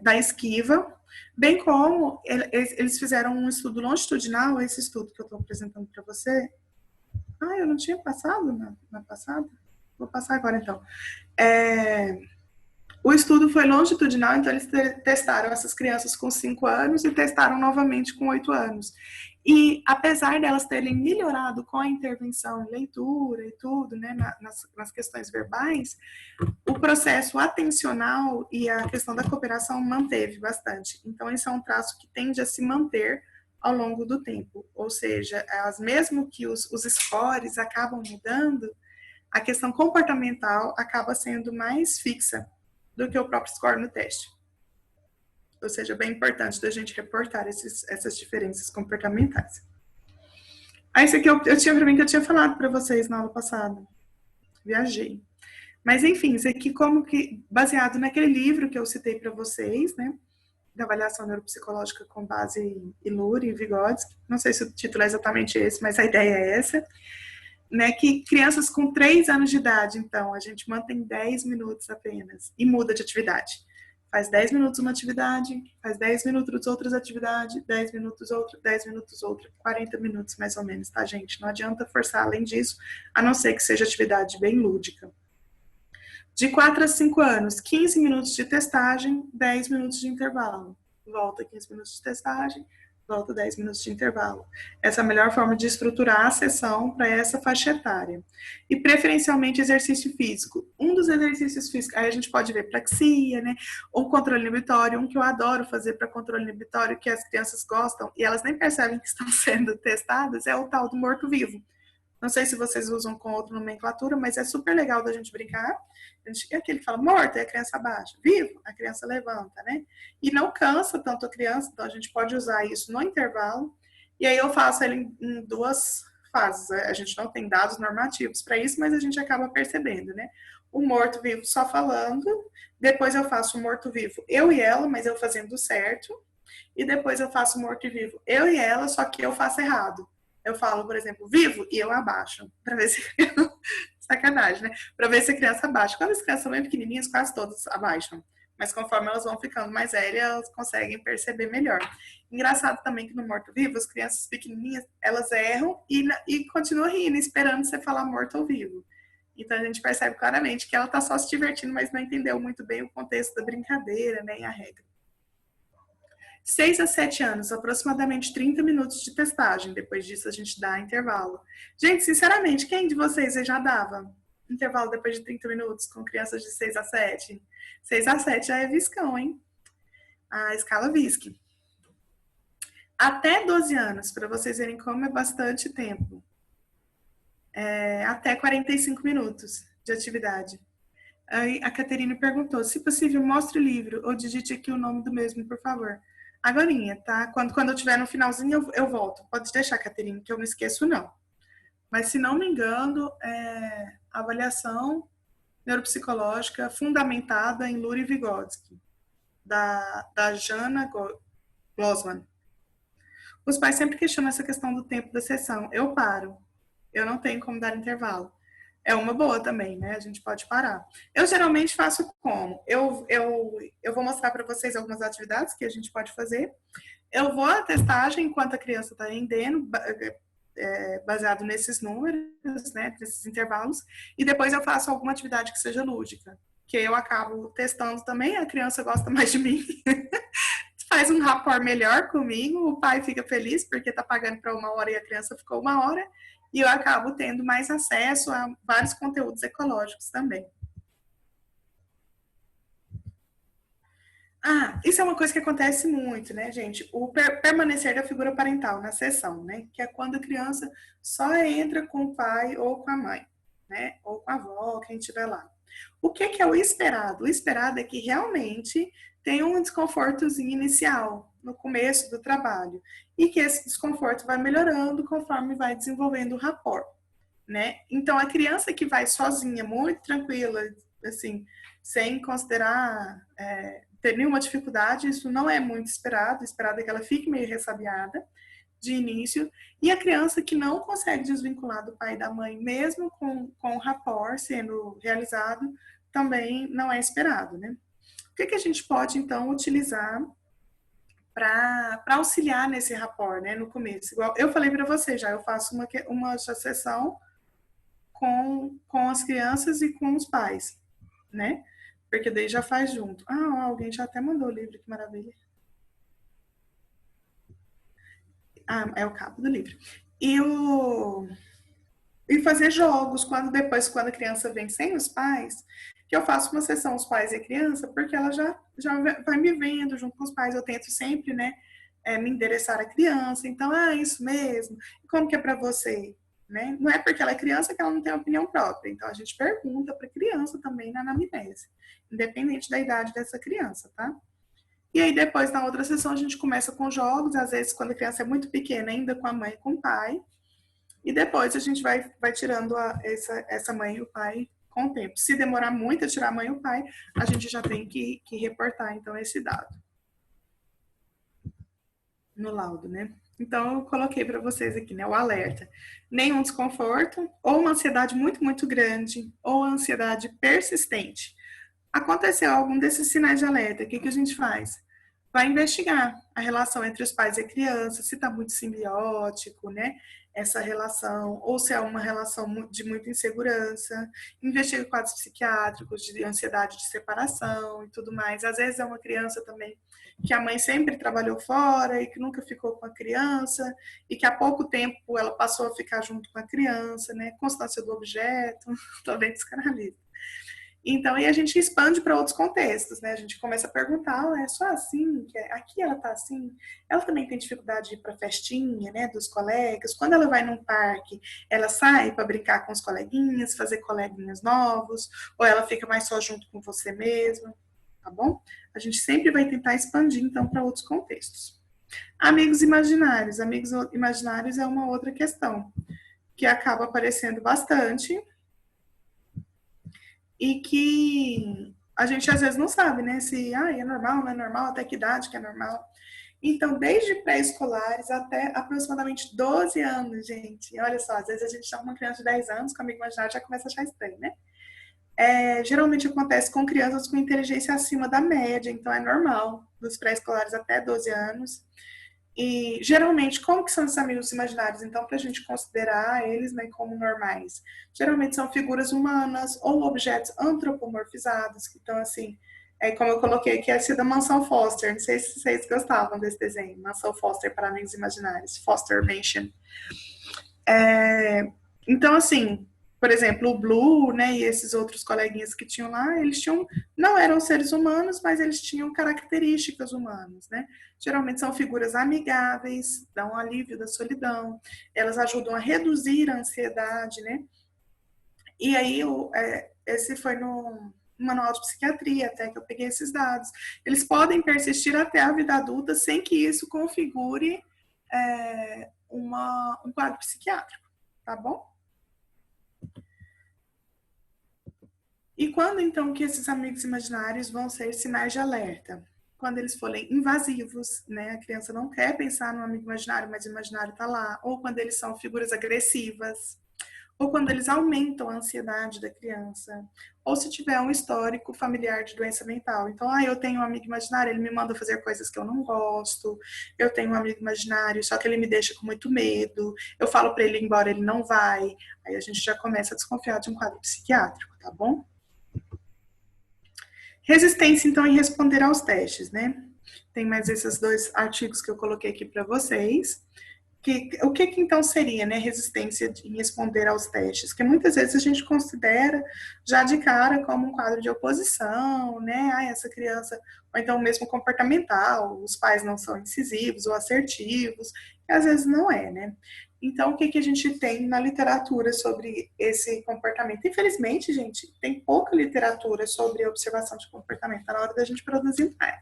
da esquiva, bem como eles fizeram um estudo longitudinal, esse estudo que eu estou apresentando para você. Eu não tinha passado na passada? Vou passar agora, então. O estudo foi longitudinal, então eles testaram essas crianças com 5 anos e testaram novamente com 8 anos. E apesar delas terem melhorado com a intervenção em leitura e tudo, né, nas questões verbais, o processo atencional e a questão da cooperação manteve bastante. Então, esse é um traço que tende a se manter ao longo do tempo. Ou seja, mesmo que os scores acabam mudando, a questão comportamental acaba sendo mais fixa do que o próprio score no teste. Ou seja, é bem importante da gente reportar essas diferenças comportamentais. Esse aqui eu tinha para mim que eu tinha falado para vocês na aula passada. Viajei. Mas, enfim, isso aqui como que, baseado naquele livro que eu citei para vocês, né, da avaliação neuropsicológica com base em Iluri e Vygotsky, não sei se o título é exatamente esse, mas a ideia é essa, né, que crianças com 3 anos de idade, então, a gente mantém 10 minutos apenas e muda de atividade. Faz 10 minutos uma atividade, faz 10 minutos outras atividades, 10 minutos outra, 10 minutos outra, 40 minutos mais ou menos, tá, gente? Não adianta forçar além disso, a não ser que seja atividade bem lúdica. De 4 a 5 anos, 15 minutos de testagem, 10 minutos de intervalo. Volta 15 minutos de testagem, volta 10 minutos de intervalo. Essa é a melhor forma de estruturar a sessão para essa faixa etária. E preferencialmente exercício físico. Um dos exercícios físicos, aí a gente pode ver praxia, né? Ou controle inibitório, um que eu adoro fazer para controle inibitório, que as crianças gostam e elas nem percebem que estão sendo testadas, é o tal do morto-vivo. Não sei se vocês usam com outra nomenclatura, mas é super legal da gente brincar. É aquele que fala morto, e a criança abaixa. Vivo, a criança levanta, né? E não cansa tanto a criança, então a gente pode usar isso no intervalo. E aí eu faço ele em 2 fases. A gente não tem dados normativos para isso, mas a gente acaba percebendo, né? O morto-vivo só falando, depois eu faço o morto-vivo eu e ela, mas eu fazendo certo, e depois eu faço o morto-vivo eu e ela, só que eu faço errado. Eu falo, por exemplo, vivo, e eu abaixo, para ver se... Sacanagem, né? Para ver se a criança abaixa. Quando as crianças são bem pequenininhas, quase todas abaixam. Mas conforme elas vão ficando mais velhas, elas conseguem perceber melhor. Engraçado também que no morto-vivo, as crianças pequenininhas, elas erram e continuam rindo, esperando você falar morto ou vivo. Então a gente percebe claramente que ela está só se divertindo, mas não entendeu muito bem o contexto da brincadeira, nem a regra. 6 a 7 anos, aproximadamente 30 minutos de testagem. Depois disso, a gente dá intervalo. Gente, sinceramente, quem de vocês já dava intervalo depois de 30 minutos com crianças de 6 a 7? 6 a 7 já é viscão, hein? A escala VISC. Até 12 anos, para vocês verem como é bastante tempo. Até 45 minutos de atividade. Aí a Caterina perguntou, se possível, mostre o livro ou digite aqui o nome do mesmo, por favor. Agorinha, tá? Quando eu estiver no finalzinho, eu volto. Pode deixar, Caterina, que eu não esqueço, não. Mas, se não me engano, avaliação neuropsicológica fundamentada em Lurie Vygotsky, da Jana Glossman. Os pais sempre questionam essa questão do tempo da sessão. Eu paro. Eu não tenho como dar intervalo. É uma boa também, né? A gente pode parar. Eu geralmente faço como? Eu vou mostrar para vocês algumas atividades que a gente pode fazer. Eu vou à testagem enquanto a criança está rendendo, baseado nesses números, né? Nesses intervalos. E depois eu faço alguma atividade que seja lúdica. Que eu acabo testando também, a criança gosta mais de mim. Faz um rapport melhor comigo, o pai fica feliz porque está pagando para 1 hora e a criança ficou 1 hora. E eu acabo tendo mais acesso a vários conteúdos ecológicos também. Isso é uma coisa que acontece muito, né, gente? O permanecer da figura parental na sessão, né? Que é quando a criança só entra com o pai ou com a mãe, né? Ou com a avó, quem estiver lá. O que é o esperado? O esperado é que realmente tem um desconfortozinho inicial no começo do trabalho e que esse desconforto vai melhorando conforme vai desenvolvendo o rapport, né? Então, a criança que vai sozinha, muito tranquila, assim, sem considerar ter nenhuma dificuldade, isso não é muito esperado. O esperado é que ela fique meio ressabiada de início. E a criança que não consegue desvincular do pai e da mãe, mesmo com o rapport sendo realizado, também não é esperado, né? O que a gente pode, então, utilizar para auxiliar nesse rapport, né, no começo? Igual eu falei para você já, eu faço uma sessão com as crianças e com os pais, né? Porque daí já faz junto. Alguém já até mandou o livro, que maravilha. É o cabo do livro. E fazer jogos, quando a criança vem sem os pais, que eu faço uma sessão os pais e a criança, porque ela já vai me vendo junto com os pais. Eu tento sempre, né, me endereçar a criança. Então, isso mesmo. E como que é para você? Né? Não é porque ela é criança que ela não tem opinião própria. Então, a gente pergunta para a criança também na anamnese, independente da idade dessa criança, tá? E aí, depois, na outra sessão, a gente começa com jogos, às vezes, quando a criança é muito pequena, ainda com a mãe e com o pai. E depois a gente vai tirando essa mãe e o pai com o tempo. Se demorar muito a tirar a mãe e o pai, a gente já tem que reportar, então, esse dado no laudo, né? Então, eu coloquei para vocês aqui, né, o alerta. Nenhum desconforto, ou uma ansiedade muito, muito grande, ou ansiedade persistente. Aconteceu algum desses sinais de alerta, o que a gente faz? Vai investigar a relação entre os pais e a criança, se está muito simbiótico, né? Essa relação, ou se é uma relação de muita insegurança, investiga quadros psiquiátricos de ansiedade de separação e tudo mais. Às vezes é uma criança também que a mãe sempre trabalhou fora e que nunca ficou com a criança e que há pouco tempo ela passou a ficar junto com a criança, né? Constância do objeto, também descanaliza. Então, aí a gente expande para outros contextos, né? A gente começa a perguntar, é só assim? Aqui ela tá assim? Ela também tem dificuldade de ir para festinha, né? Dos colegas. Quando ela vai num parque, ela sai para brincar com os coleguinhas, fazer coleguinhas novos, ou ela fica mais só junto com você mesma, tá bom? A gente sempre vai tentar expandir, então, para outros contextos. Amigos imaginários. Amigos imaginários é uma outra questão, que acaba aparecendo bastante e que a gente às vezes não sabe, né? Se é normal, não é normal, até que idade que é normal. Então, desde pré-escolares até aproximadamente 12 anos, gente. Olha só, às vezes a gente está com uma criança de 10 anos, com amigo imaginário, já começa a achar estranho, né? Geralmente acontece com crianças com inteligência acima da média, então é normal, dos pré-escolares até 12 anos. E geralmente, como que são esses amigos imaginários? Então, para a gente considerar eles, né, como normais, geralmente são figuras humanas ou objetos antropomorfizados, que estão assim, como eu coloquei aqui, essa da Mansão Foster. Não sei se vocês gostavam desse desenho, Mansão Foster para Amigos Imaginários, Foster Mansion. Então, assim, por exemplo, o Blue, né, e esses outros coleguinhas que tinham lá, eles tinham, não eram seres humanos, mas eles tinham características humanas, né? Geralmente são figuras amigáveis, dão um alívio da solidão, elas ajudam a reduzir a ansiedade, né? E aí, esse foi no manual de psiquiatria, até que eu peguei esses dados. Eles podem persistir até a vida adulta sem que isso configure um quadro psiquiátrico, tá bom? E quando então que esses amigos imaginários vão ser sinais de alerta? Quando eles forem invasivos, né? A criança não quer pensar no amigo imaginário, mas o imaginário está lá. Ou quando eles são figuras agressivas. Ou quando eles aumentam a ansiedade da criança. Ou se tiver um histórico familiar de doença mental. Então, eu tenho um amigo imaginário, ele me manda fazer coisas que eu não gosto. Eu tenho um amigo imaginário, só que ele me deixa com muito medo. Eu falo para ele ir embora, ele não vai. Aí a gente já começa a desconfiar de um quadro psiquiátrico, tá bom? Resistência, então, em responder aos testes, né? Tem mais esses 2 artigos que eu coloquei aqui para vocês. O que então seria, né, resistência em responder aos testes? Que muitas vezes a gente considera já de cara como um quadro de oposição, né? Essa criança, ou então mesmo comportamental, os pais não são incisivos ou assertivos, e às vezes não é, né? Então, o que a gente tem na literatura sobre esse comportamento? Infelizmente, gente, tem pouca literatura sobre observação de comportamento. Tá na hora da gente produzir mais.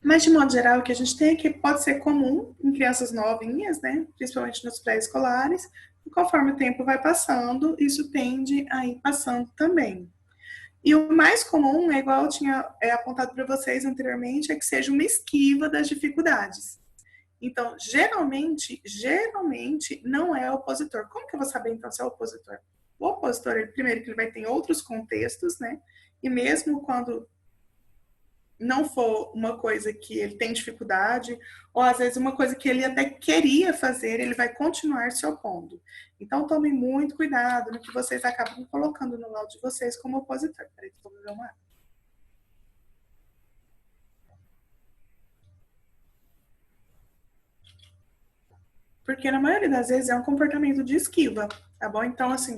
Mas, de modo geral, o que a gente tem é que pode ser comum em crianças novinhas, né? Principalmente nos pré-escolares. E conforme o tempo vai passando, isso tende a ir passando também. E o mais comum, igual eu tinha apontado para vocês anteriormente, é que seja uma esquiva das dificuldades. Então, geralmente, não é opositor. Como que eu vou saber, então, se é opositor? O opositor, primeiro, que ele vai ter outros contextos, né? E mesmo quando não for uma coisa que ele tem dificuldade, ou às vezes uma coisa que ele até queria fazer, ele vai continuar se opondo. Então, tomem muito cuidado no que vocês acabam colocando no laudo de vocês como opositor. Peraí, que eu vou beber uma água. Porque na maioria das vezes é um comportamento de esquiva, tá bom? Então, assim,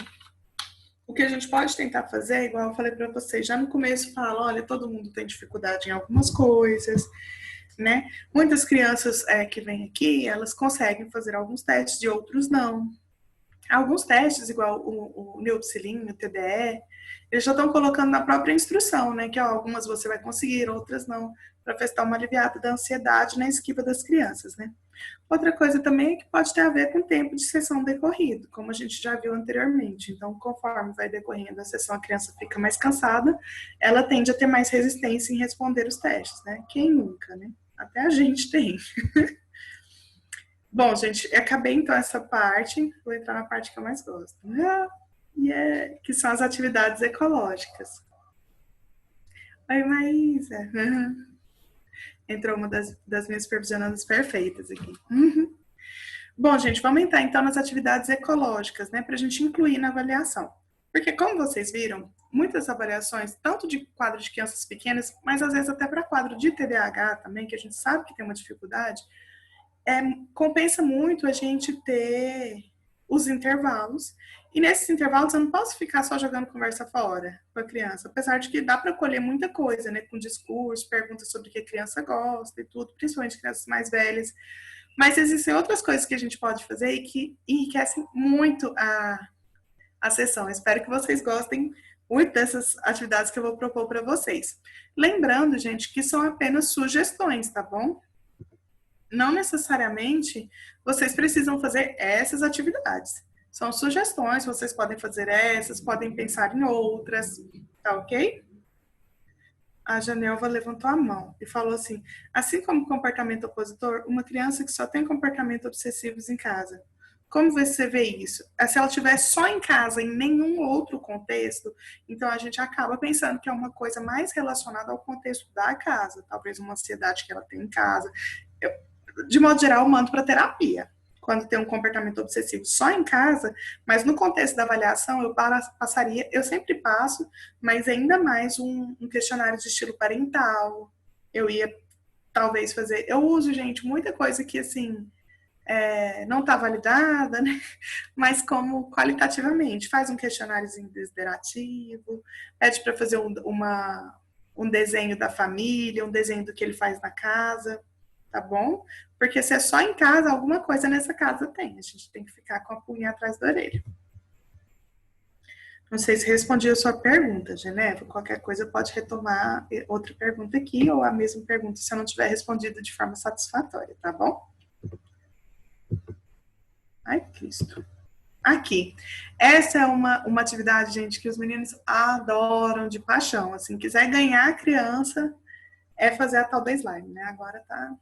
o que a gente pode tentar fazer, igual eu falei para vocês, já no começo fala, olha, todo mundo tem dificuldade em algumas coisas, né? Muitas crianças que vêm aqui, elas conseguem fazer alguns testes e outros não. Alguns testes, igual o Neupsilin, o TDE, eles já estão colocando na própria instrução, né? Que algumas você vai conseguir, outras não, para testar uma aliviada da ansiedade na esquiva das crianças, né? Outra coisa também é que pode ter a ver com o tempo de sessão decorrido, como a gente já viu anteriormente. Então, conforme vai decorrendo a sessão, a criança fica mais cansada, ela tende a ter mais resistência em responder os testes, né? Quem nunca, né? Até a gente tem. Bom, gente, acabei então essa parte, vou entrar na parte que eu mais gosto, né? Que são as atividades ecológicas. Oi, Maísa. Entrou uma das minhas supervisionadas perfeitas aqui. Bom, gente, vamos entrar então nas atividades ecológicas, né, para a gente incluir na avaliação. Porque, como vocês viram, muitas avaliações, tanto de quadro de crianças pequenas, mas às vezes até para quadro de TDAH também, que a gente sabe que tem uma dificuldade, compensa muito a gente ter os intervalos. E nesses intervalos eu não posso ficar só jogando conversa fora com a criança, apesar de que dá para colher muita coisa, né, com discurso, perguntas sobre o que a criança gosta e tudo, principalmente crianças mais velhas. Mas existem outras coisas que a gente pode fazer e que enriquecem muito a sessão. Espero que vocês gostem muito dessas atividades que eu vou propor para vocês. Lembrando, gente, que são apenas sugestões, tá bom? Não necessariamente vocês precisam fazer essas atividades. São sugestões, vocês podem fazer essas, podem pensar em outras, tá ok? A Janelva levantou a mão e falou assim como comportamento opositor, uma criança que só tem comportamentos obsessivos em casa. Como você vê isso? Se ela estiver só em casa, em nenhum outro contexto, então a gente acaba pensando que é uma coisa mais relacionada ao contexto da casa, talvez uma ansiedade que ela tem em casa. Eu, de modo geral, eu mando para terapia. Quando tem um comportamento obsessivo só em casa, mas no contexto da avaliação, passaria, eu sempre passo, mas ainda mais um questionário de estilo parental. Eu ia talvez fazer. Eu uso, gente, muita coisa que assim não está validada, né? Mas como qualitativamente. Faz um questionáriozinho desiderativo, pede para fazer um desenho da família, um desenho do que ele faz na casa, tá bom? Porque se é só em casa, alguma coisa nessa casa tem. A gente tem que ficar com a pulguinha atrás da orelha. Não sei se respondi a sua pergunta, Geneva. Qualquer coisa pode retomar outra pergunta aqui ou a mesma pergunta se eu não tiver respondido de forma satisfatória, tá bom? Ai, Cristo. Aqui. Essa é uma atividade, gente, que os meninos adoram de paixão. Assim, quiser ganhar a criança, é fazer a tal da slime, né? Agora tá.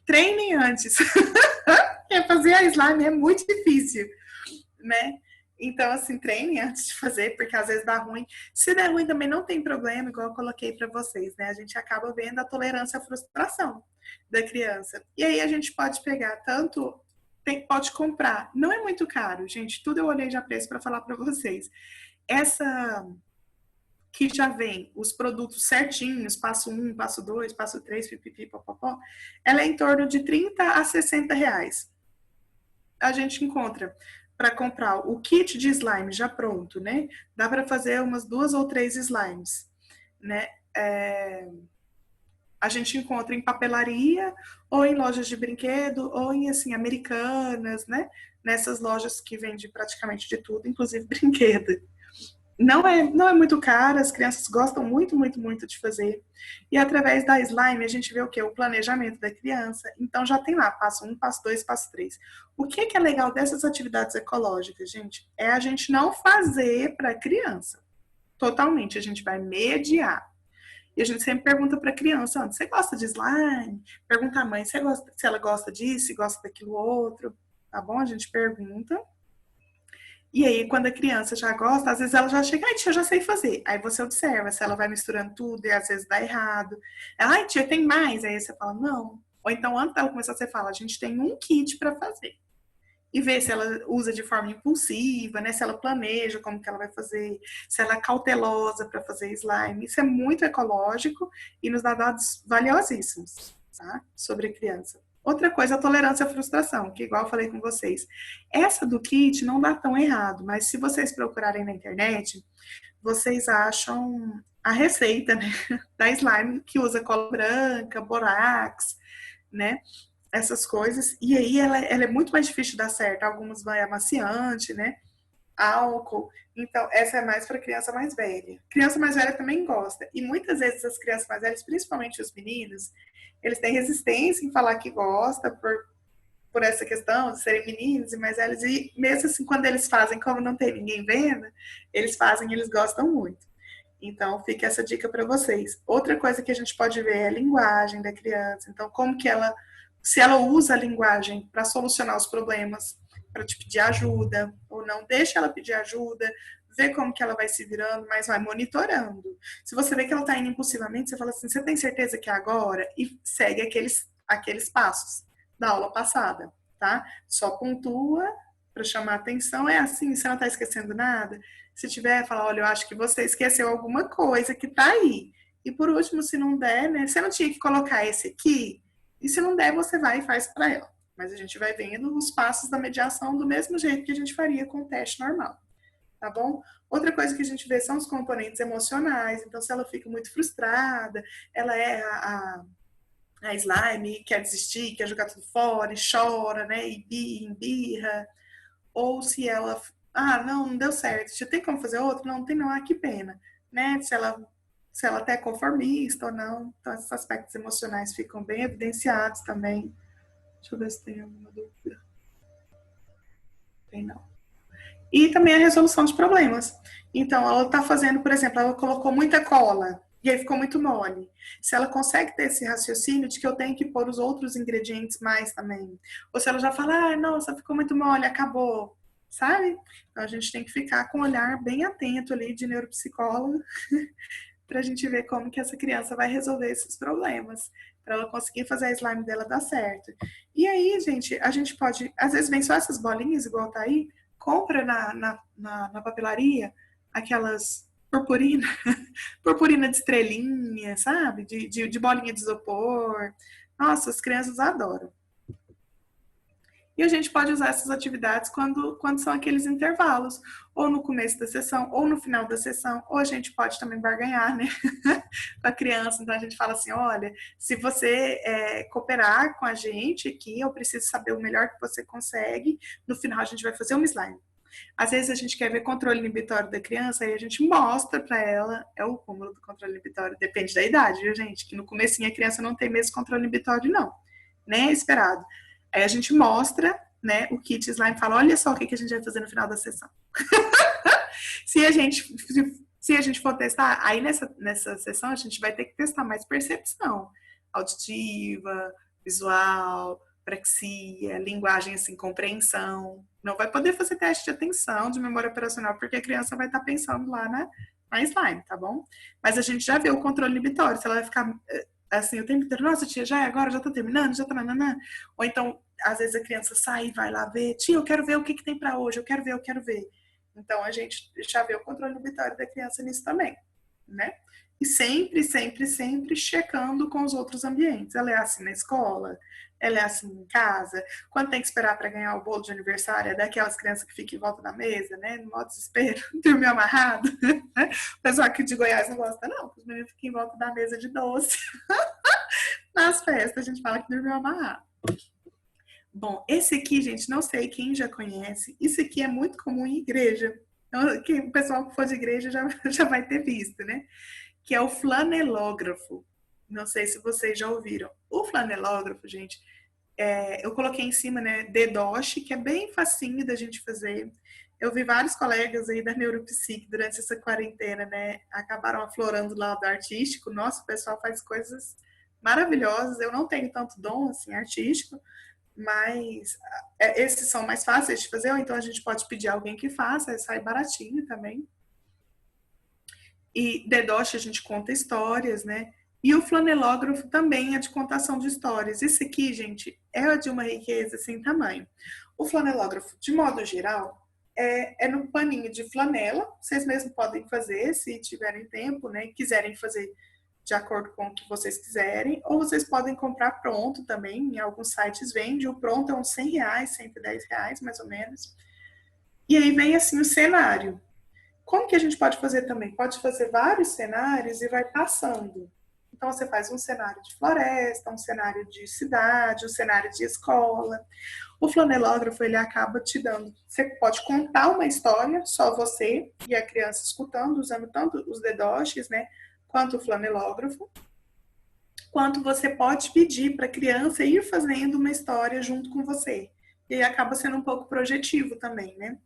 Treinem antes. Fazer a slime é muito difícil, né? Então, assim, treinem antes de fazer, porque às vezes dá ruim. Se der ruim também não tem problema, igual eu coloquei para vocês, né? A gente acaba vendo a tolerância à frustração da criança. E aí a gente pode pegar tanto pode comprar. Não é muito caro, gente. Tudo eu olhei já preço para falar para vocês. Essa que já vem os produtos certinhos, passo 1, passo 2, passo 3, pipipi, popopó, ela é em torno de 30 a 60 reais. A gente encontra para comprar o kit de slime já pronto, né? Dá para fazer umas 2 ou 3 slimes, né? A gente encontra em papelaria ou em lojas de brinquedo ou em assim americanas, né? Nessas lojas que vendem praticamente de tudo, inclusive brinquedo. Não é muito caro, as crianças gostam muito, muito, muito de fazer. E através da slime a gente vê o quê? O planejamento da criança. Então já tem lá, passo 1, passo 2, passo 3. O que é legal dessas atividades ecológicas, gente? É a gente não fazer para a criança. Totalmente, a gente vai mediar. E a gente sempre pergunta para a criança, você gosta de slime? Pergunta à mãe se ela gosta disso, se gosta daquilo outro. Tá bom? A gente pergunta. E aí, quando a criança já gosta, às vezes ela já chega, ai, tia, eu já sei fazer. Aí você observa se ela vai misturando tudo e às vezes dá errado. Ela, ai, tia, tem mais? Aí você fala, não. Ou então, antes dela começar, você fala, a gente tem um kit para fazer. E ver se ela usa de forma impulsiva, né? Se ela planeja como que ela vai fazer, se ela é cautelosa para fazer slime. Isso é muito ecológico e nos dá dados valiosíssimos, tá? Sobre a criança. Outra coisa, a tolerância à frustração, que igual eu falei com vocês. Essa do kit não dá tão errado, mas se vocês procurarem na internet, vocês acham a receita, né, da slime que usa cola branca, borax, né? Essas coisas. E aí ela é muito mais difícil de dar certo. Algumas vai amaciante, né? Álcool. Então, essa é mais para criança mais velha. Criança mais velha também gosta. E muitas vezes as crianças mais velhas, principalmente os meninos, eles têm resistência em falar que gosta por essa questão de serem meninos e mais velhos. E mesmo assim, quando eles fazem, como não tem ninguém vendo, eles fazem e eles gostam muito. Então, fica essa dica para vocês. Outra coisa que a gente pode ver é a linguagem da criança. Então, como que ela, se ela usa a linguagem para solucionar os problemas, para te pedir ajuda, ou não, deixa ela pedir ajuda, vê como que ela vai se virando, mas vai monitorando. Se você vê que ela está indo impulsivamente, você fala assim, você tem certeza que é agora? E segue aqueles passos da aula passada, tá? Só pontua para chamar atenção, é assim, você não está esquecendo nada? Se tiver, fala, olha, eu acho que você esqueceu alguma coisa que tá aí. E por último, se não der, né? Você não tinha que colocar esse aqui? E se não der, você vai e faz para ela. Mas a gente vai vendo os passos da mediação do mesmo jeito que a gente faria com o teste normal. Tá bom? Outra coisa que a gente vê são os componentes emocionais. Então, se ela fica muito frustrada, ela é a slime, quer desistir, quer jogar tudo fora, e chora, né? E embirra. Ou se ela, não deu certo, já tem como fazer outro? Não, não tem não, que pena, né? Se ela até é conformista ou não, então esses aspectos emocionais ficam bem evidenciados também Deixa eu ver se tem alguma dúvida. Tem não. E também a resolução de problemas. Então, ela está fazendo, por exemplo, ela colocou muita cola e aí ficou muito mole. Se ela consegue ter esse raciocínio de que eu tenho que pôr os outros ingredientes mais também. Ou se ela já fala, ah, nossa, ficou muito mole, acabou. Sabe? Então, a gente tem que ficar com o olhar bem atento ali de neuropsicólogo para a gente ver como que essa criança vai resolver esses problemas, para ela conseguir fazer a slime dela dar certo. E aí, gente, a gente pode, às vezes vem só essas bolinhas, igual tá aí, compra na papelaria aquelas purpurina, purpurina de estrelinha, sabe? De bolinha de isopor. Nossa, as crianças adoram. E a gente pode usar essas atividades quando são aqueles intervalos, ou no começo da sessão, ou no final da sessão, ou a gente pode também barganhar, né, com a criança. Então a gente fala assim, olha, se você cooperar com a gente aqui, eu preciso saber o melhor que você consegue, no final a gente vai fazer uma slime. Às vezes a gente quer ver controle inibitório da criança, aí a gente mostra para ela, é o cúmulo do controle inibitório, depende da idade, viu, gente? Que no comecinho a criança não tem mesmo controle inibitório, não. Nem é esperado. Aí a gente mostra, né, o kit slime, fala, olha só o que a gente vai fazer no final da sessão. se a gente for testar, aí nessa sessão a gente vai ter que testar mais percepção auditiva, visual, praxia, linguagem, assim, compreensão. Não vai poder fazer teste de atenção, de memória operacional, porque a criança vai estar pensando lá na slime, tá bom? Mas a gente já vê o controle inibitório, se ela vai ficar assim o tempo inteiro, nossa tia, já é agora, já tá terminando, já tá nananã. Ou então, às vezes a criança sai e vai lá ver, tia, eu quero ver o que tem para hoje, eu quero ver, eu quero ver. Então a gente já vê o controle inibitório da criança nisso também, né? E sempre, sempre, sempre checando com os outros ambientes. Ela é assim na escola, ela é assim em casa. Quando tem que esperar para ganhar o bolo de aniversário, é daquelas crianças que ficam em volta da mesa, né? No modo desespero, dormiu amarrado. O pessoal aqui de Goiás não gosta, não. Os meninos ficam em volta da mesa de doce. Nas festas, a gente fala que dormiu amarrado. Bom, esse aqui, gente, não sei quem já conhece. Isso aqui é muito comum em igreja. Então, o pessoal que for de igreja já vai ter visto, né? Que é o flanelógrafo. Não sei se vocês já ouviram. O flanelógrafo, gente, eu coloquei em cima, né, DDoS, que é bem facinho da gente fazer. Eu vi vários colegas aí da Neuropsique durante essa quarentena, né, acabaram aflorando o lado artístico. Nossa, o pessoal faz coisas maravilhosas. Eu não tenho tanto dom, assim, artístico, mas esses são mais fáceis de fazer, ou então a gente pode pedir alguém que faça, sai baratinho também. E DDoS a gente conta histórias, né? E o flanelógrafo também é de contação de histórias. Esse aqui, gente, é de uma riqueza sem tamanho. O flanelógrafo, de modo geral, é no paninho de flanela. Vocês mesmos podem fazer, se tiverem tempo, né? Quiserem fazer de acordo com o que vocês quiserem. Ou vocês podem comprar pronto também. Em alguns sites vende. O pronto é uns R$100, R$110, mais ou menos. E aí vem assim o cenário. Como que a gente pode fazer também? Pode fazer vários cenários e vai passando. Então, você faz um cenário de floresta, um cenário de cidade, um cenário de escola. O flanelógrafo, ele acaba te dando... Você pode contar uma história, só você e a criança escutando, usando tanto os dedoches, né, quanto o flanelógrafo. Quanto você pode pedir para a criança ir fazendo uma história junto com você. E aí acaba sendo um pouco projetivo também, né?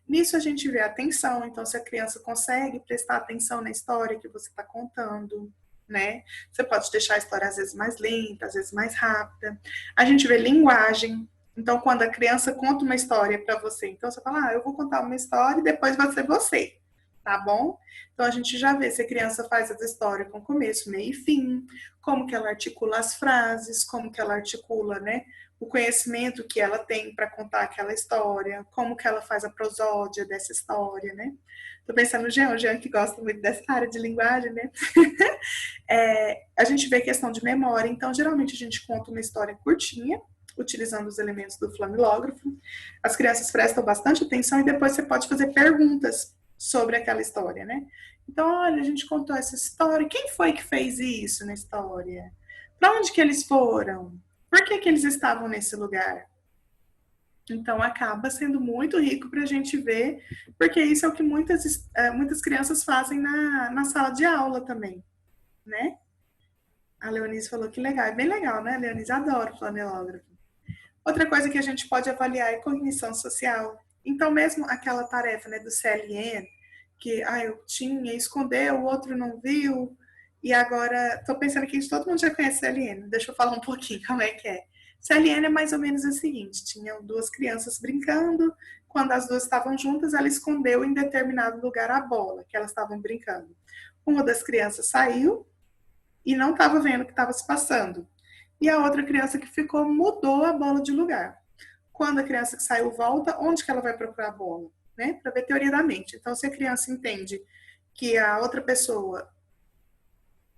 Nisso a gente vê a atenção, então se a criança consegue prestar atenção na história que você está contando, né? Você pode deixar a história às vezes mais lenta, às vezes mais rápida. A gente vê linguagem, então quando a criança conta uma história para você, então você fala, eu vou contar uma história e depois vai ser você, tá bom? Então a gente já vê se a criança faz essa história com começo, meio e fim, como que ela articula as frases, como que ela articula, né? O conhecimento que ela tem para contar aquela história, como que ela faz a prosódia dessa história, né? Tô pensando no Jean, o Jean que gosta muito dessa área de linguagem, né? A gente vê questão de memória, então geralmente a gente conta uma história curtinha, utilizando os elementos do flamilógrafo. As crianças prestam bastante atenção e depois você pode fazer perguntas sobre aquela história, né? Então, olha, a gente contou essa história, quem foi que fez isso na história? Para onde que eles foram? Por que que eles estavam nesse lugar? Então, acaba sendo muito rico para a gente ver, porque isso é o que muitas crianças fazem na sala de aula também, né? A Leonice falou que legal, é bem legal, né, Leonice? Adoro flanelógrafo. Outra coisa que a gente pode avaliar é cognição social. Então, mesmo aquela tarefa, né, do CLN, que eu tinha, escondeu, o outro não viu, e agora estou pensando que todo mundo já conhece CLN. Deixa eu falar um pouquinho como é que é. CLN é mais ou menos o seguinte: tinham duas crianças brincando, quando as duas estavam juntas, ela escondeu em determinado lugar a bola que elas estavam brincando. Uma das crianças saiu e não estava vendo o que estava se passando. E a outra criança que ficou mudou a bola de lugar. Quando a criança que saiu volta, onde que ela vai procurar a bola? Né? Para ver teoria da mente. Então, se a criança entende que a outra pessoa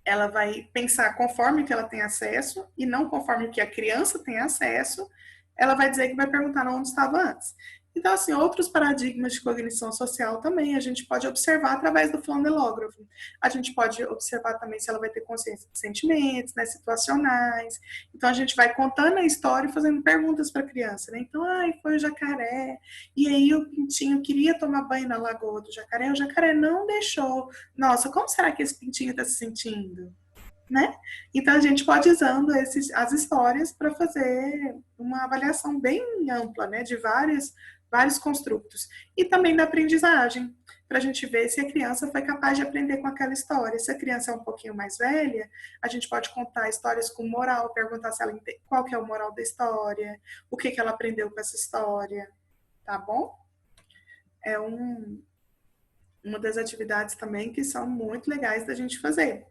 ela vai pensar conforme que ela tem acesso e não conforme o que a criança tem acesso, ela vai dizer que vai perguntar onde estava antes. Então, assim, outros paradigmas de cognição social também a gente pode observar através do fonelógrafo. A gente pode observar também se ela vai ter consciência de sentimentos, né, situacionais. Então, a gente vai contando a história e fazendo perguntas para a criança, né? Então, foi o jacaré, e aí o pintinho queria tomar banho na lagoa do jacaré, o jacaré não deixou. Nossa, como será que esse pintinho está se sentindo? Né? Então a gente pode ir usando as histórias para fazer uma avaliação bem ampla, né, de vários construtos. E também da aprendizagem, para a gente ver se a criança foi capaz de aprender com aquela história. Se a criança é um pouquinho mais velha, a gente pode contar histórias com moral, perguntar se ela entende, qual que é o moral da história, o que, que ela aprendeu com essa história, tá bom? É uma das atividades também que são muito legais da gente fazer.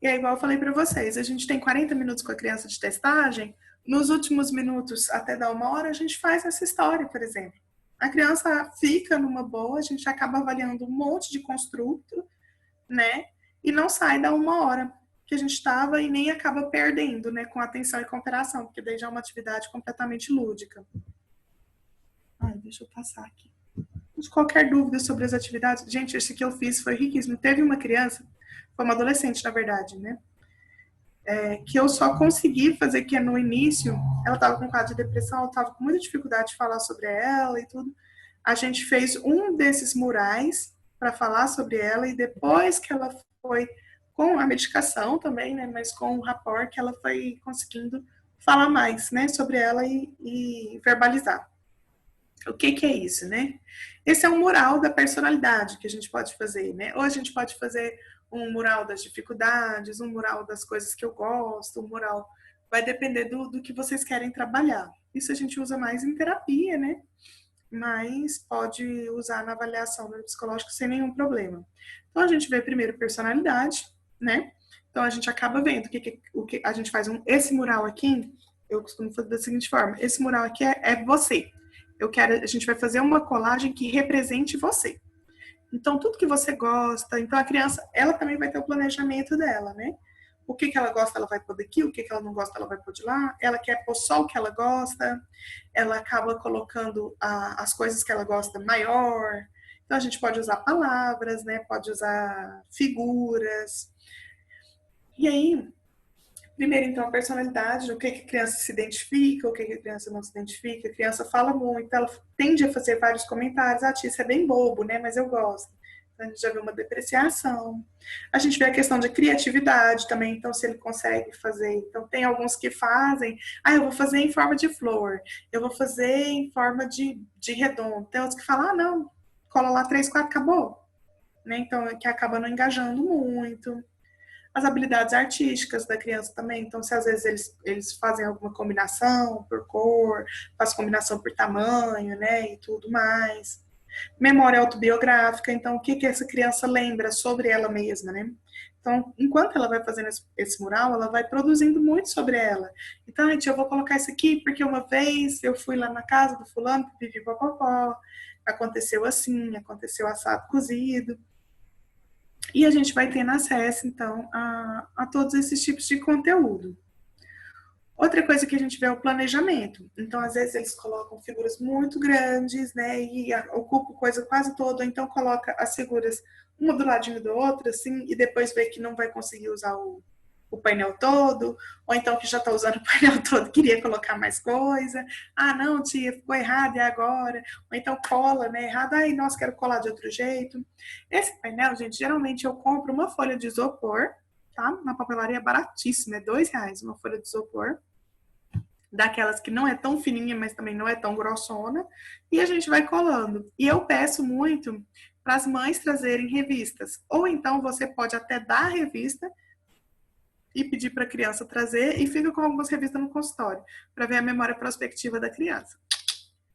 E aí, igual eu falei para vocês, a gente tem 40 minutos com a criança de testagem, nos últimos minutos, até dar 1 hora, a gente faz essa história, por exemplo. A criança fica numa boa, a gente acaba avaliando um monte de construto, né? E não sai da 1 hora que a gente estava e nem acaba perdendo, né? Com atenção e cooperação, porque daí já é uma atividade completamente lúdica. Deixa eu passar aqui. Qualquer dúvida sobre as atividades, gente, esse que eu fiz foi riquíssimo. Teve uma criança, foi uma adolescente, na verdade, né? Que eu só consegui fazer, que no início, ela estava com quadro de depressão, eu estava com muita dificuldade de falar sobre ela e tudo. A gente fez um desses murais para falar sobre ela, e depois que ela foi, com a medicação também, né, mas com o rapport, que ela foi conseguindo falar mais, né, sobre ela e verbalizar. O que é isso, né? Esse é um mural da personalidade que a gente pode fazer, né? Ou a gente pode fazer um mural das dificuldades, um mural das coisas que eu gosto, um mural... Vai depender do que vocês querem trabalhar. Isso a gente usa mais em terapia, né? Mas pode usar na avaliação neuropsicológica sem nenhum problema. Então, a gente vê primeiro personalidade, né? Então, a gente acaba vendo o que a gente faz. Esse mural aqui, eu costumo fazer da seguinte forma. Esse mural aqui é você. A gente vai fazer uma colagem que represente você. Então, tudo que você gosta, então a criança, ela também vai ter o planejamento dela, né? O que ela gosta, ela vai pôr daqui, o que ela não gosta, ela vai pôr de lá. Ela quer pôr só o que ela gosta, ela acaba colocando as coisas que ela gosta maior. Então, a gente pode usar palavras, né? Pode usar figuras. E aí, primeiro, então, a personalidade, o que a criança se identifica, o que a criança não se identifica. A criança fala muito, ela tende a fazer vários comentários. Tia, isso é bem bobo, né? Mas eu gosto. Então, a gente já vê uma depreciação. A gente vê a questão de criatividade também, então, se ele consegue fazer. Então, tem alguns que fazem, eu vou fazer em forma de flor, eu vou fazer em forma de redondo. Tem outros que falam, não, cola lá 3, 4, acabou. Né? Então, que acaba não engajando muito. As habilidades artísticas da criança também. Então, se às vezes eles fazem alguma combinação por cor, faz combinação por tamanho, né, e tudo mais. Memória autobiográfica, então, o que essa criança lembra sobre ela mesma, né? Então, enquanto ela vai fazendo esse mural, ela vai produzindo muito sobre ela. Então, gente, eu vou colocar isso aqui porque uma vez eu fui lá na casa do fulano, vivi popopó, aconteceu assim, aconteceu assado cozido. E a gente vai tendo acesso, então, a todos esses tipos de conteúdo. Outra coisa que a gente vê é o planejamento. Então, às vezes, eles colocam figuras muito grandes, né? E ocupam coisa quase toda. Então, coloca as figuras uma do ladinho do outro, assim, e depois vê que não vai conseguir usar o painel todo, ou então que já está usando o painel todo, queria colocar mais coisa. Não, tia, ficou errado, e agora? Ou então cola, né, errado, nossa, quero colar de outro jeito. Esse painel, gente, geralmente eu compro uma folha de isopor, tá? Na papelaria é baratíssima, é R$2 uma folha de isopor. daquelas que não é tão fininha, mas também não é tão grossona, e a gente vai colando. E eu peço muito para as mães trazerem revistas, ou então você pode até dar a revista e pedir para a criança trazer e fica com algumas revistas no consultório, para ver a memória prospectiva da criança.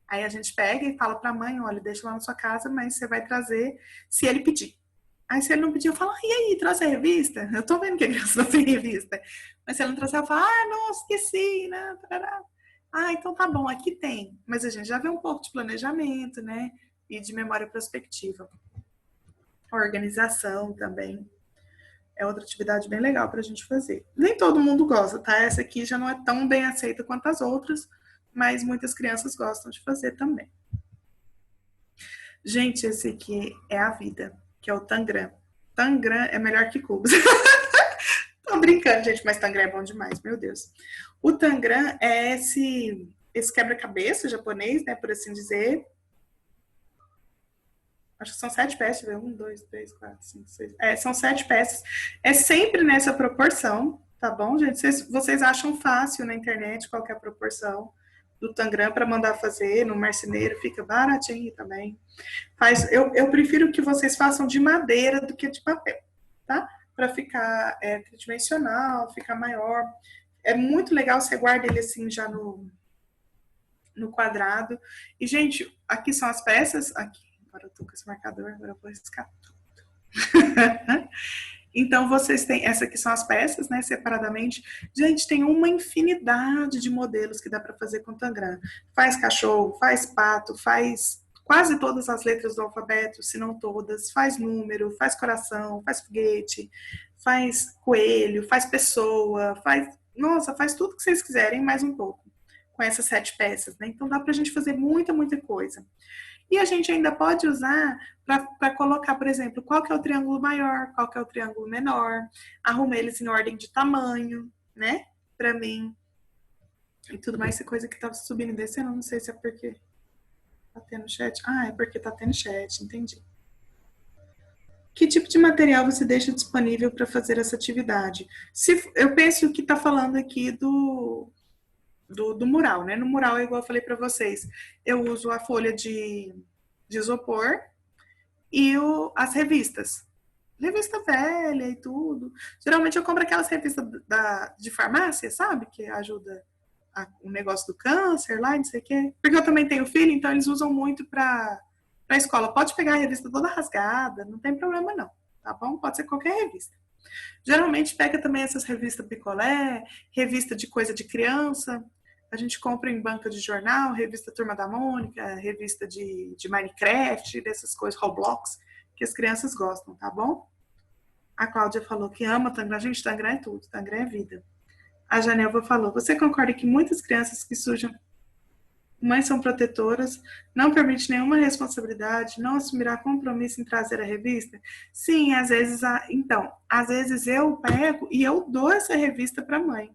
Aí a gente pega e fala para a mãe, olha, deixa lá na sua casa, mas você vai trazer se ele pedir. Aí se ele não pedir, eu falo, e aí, trouxe a revista? Eu tô vendo que a criança não tem revista. Mas se ele não trouxe, eu falo, não, esqueci, né? Então tá bom, aqui tem. Mas a gente já vê um pouco de planejamento, né? E de memória prospectiva. Organização também. É outra atividade bem legal pra gente fazer. Nem todo mundo gosta, tá? Essa aqui já não é tão bem aceita quanto as outras, mas muitas crianças gostam de fazer também. Gente, esse aqui é a vida, que é o Tangram. Tangram é melhor que cubos. Tô brincando, gente, mas Tangram é bom demais, meu Deus. O Tangram é esse quebra-cabeça japonês, né, por assim dizer. Acho que são 7 peças, 1, 2, 3, 4, 5, 6. São 7 peças. É sempre nessa proporção, tá bom, gente? Vocês acham fácil na internet qual que é a proporção do Tangram para mandar fazer no marceneiro, fica baratinho também. Eu prefiro que vocês façam de madeira do que de papel, tá? Para ficar tridimensional, ficar maior. É muito legal, você guarda ele assim já no quadrado. E, gente, aqui são as peças. Aqui, agora eu tô com esse marcador, agora eu vou riscar tudo. Então, vocês têm, essa aqui são as peças, né, separadamente. Gente, tem uma infinidade de modelos que dá para fazer com Tangram. Faz cachorro, faz pato, faz quase todas as letras do alfabeto, se não todas, faz número, faz coração, faz foguete, faz coelho, faz pessoa, faz tudo que vocês quiserem, mais um pouco, com essas 7 peças, né? Então dá pra gente fazer muita, muita coisa. E a gente ainda pode usar para colocar, por exemplo, qual que é o triângulo maior, qual que é o triângulo menor, arruma eles em ordem de tamanho, né? Para mim. E tudo mais, essa coisa que tá subindo e descendo, não sei se é porque tá tendo chat. É porque tá tendo chat, entendi. Que tipo de material você deixa disponível para fazer essa atividade? Eu penso que tá falando aqui do mural, né? No mural, igual eu falei para vocês, eu uso a folha de isopor e as revistas. Revista velha e tudo. Geralmente eu compro aquelas revistas de farmácia, sabe? Que ajuda o negócio do câncer lá, não sei o quê. Porque eu também tenho filho, então eles usam muito para a escola. Pode pegar a revista toda rasgada, não tem problema não, tá bom? Pode ser qualquer revista. Geralmente pega também essas revistas picolé, revista de coisa de criança. A gente compra em banca de jornal, revista Turma da Mônica, revista de Minecraft, dessas coisas, Roblox, que as crianças gostam, tá bom? A Cláudia falou que ama Tangram. Gente, Tangram é tudo, Tangram é vida. A Janelva falou, você concorda que muitas crianças que surgem mães são protetoras, não permite nenhuma responsabilidade, não assumirá compromisso em trazer a revista? Sim, às vezes, então, às vezes eu pego e eu dou essa revista para a mãe,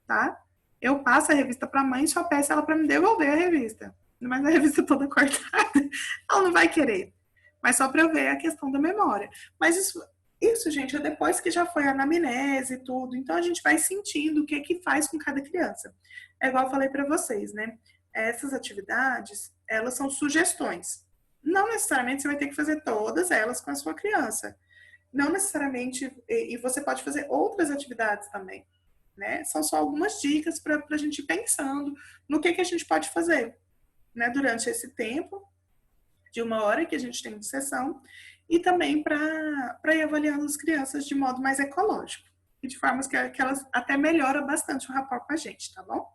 tá? Eu passo a revista para a mãe e só peço ela para me devolver a revista. Mas a revista toda cortada, ela não vai querer. Mas só para eu ver a questão da memória. Mas isso, gente, é depois que já foi a anamnese e tudo. Então a gente vai sentindo o que faz com cada criança. É igual eu falei para vocês, né? Essas atividades, elas são sugestões. Não necessariamente você vai ter que fazer todas elas com a sua criança. Não necessariamente, e você pode fazer outras atividades também. Né? São só algumas dicas para a gente ir pensando no que a gente pode fazer, né? Durante esse tempo de 1 hora que a gente tem de sessão e também para ir avaliando as crianças de modo mais ecológico e de formas que elas até melhoram bastante o rapport com a gente, tá bom?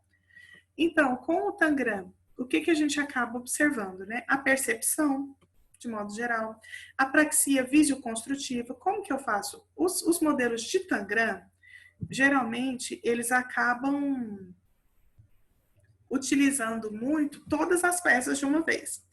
Então, com o Tangram, o que a gente acaba observando, né? A percepção, de modo geral, a praxia visioconstrutiva. Como que eu faço? Os modelos de Tangram, geralmente, eles acabam utilizando muito todas as peças de uma vez.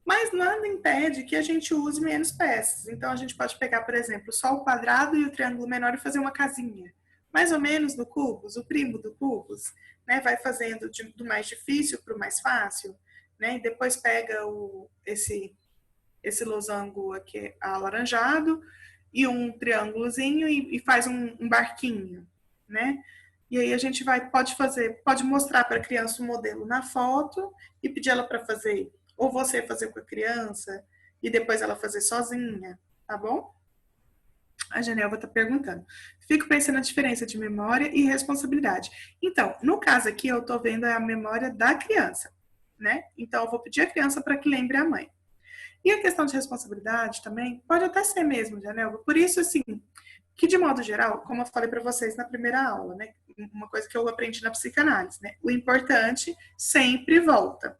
Mas nada impede que a gente use menos peças. Então, a gente pode pegar, por exemplo, só o quadrado e o triângulo menor e fazer uma casinha. Mais ou menos no cubos, o primo do cubos, né? Vai fazendo do mais difícil para o mais fácil, né? E depois pega esse losango aqui alaranjado e um triângulozinho e faz um barquinho, né? E aí a gente pode mostrar para a criança o modelo na foto e pedir ela para fazer, ou você fazer com a criança e depois ela fazer sozinha, tá bom? A Janelva está perguntando. Fico pensando na diferença de memória e responsabilidade. Então, no caso aqui, eu estou vendo a memória da criança, né? Então, eu vou pedir a criança para que lembre a mãe. E a questão de responsabilidade também pode até ser mesmo, Janelva. Por isso, assim, que de modo geral, como eu falei para vocês na primeira aula, né? Uma coisa que eu aprendi na psicanálise, né? O importante sempre volta.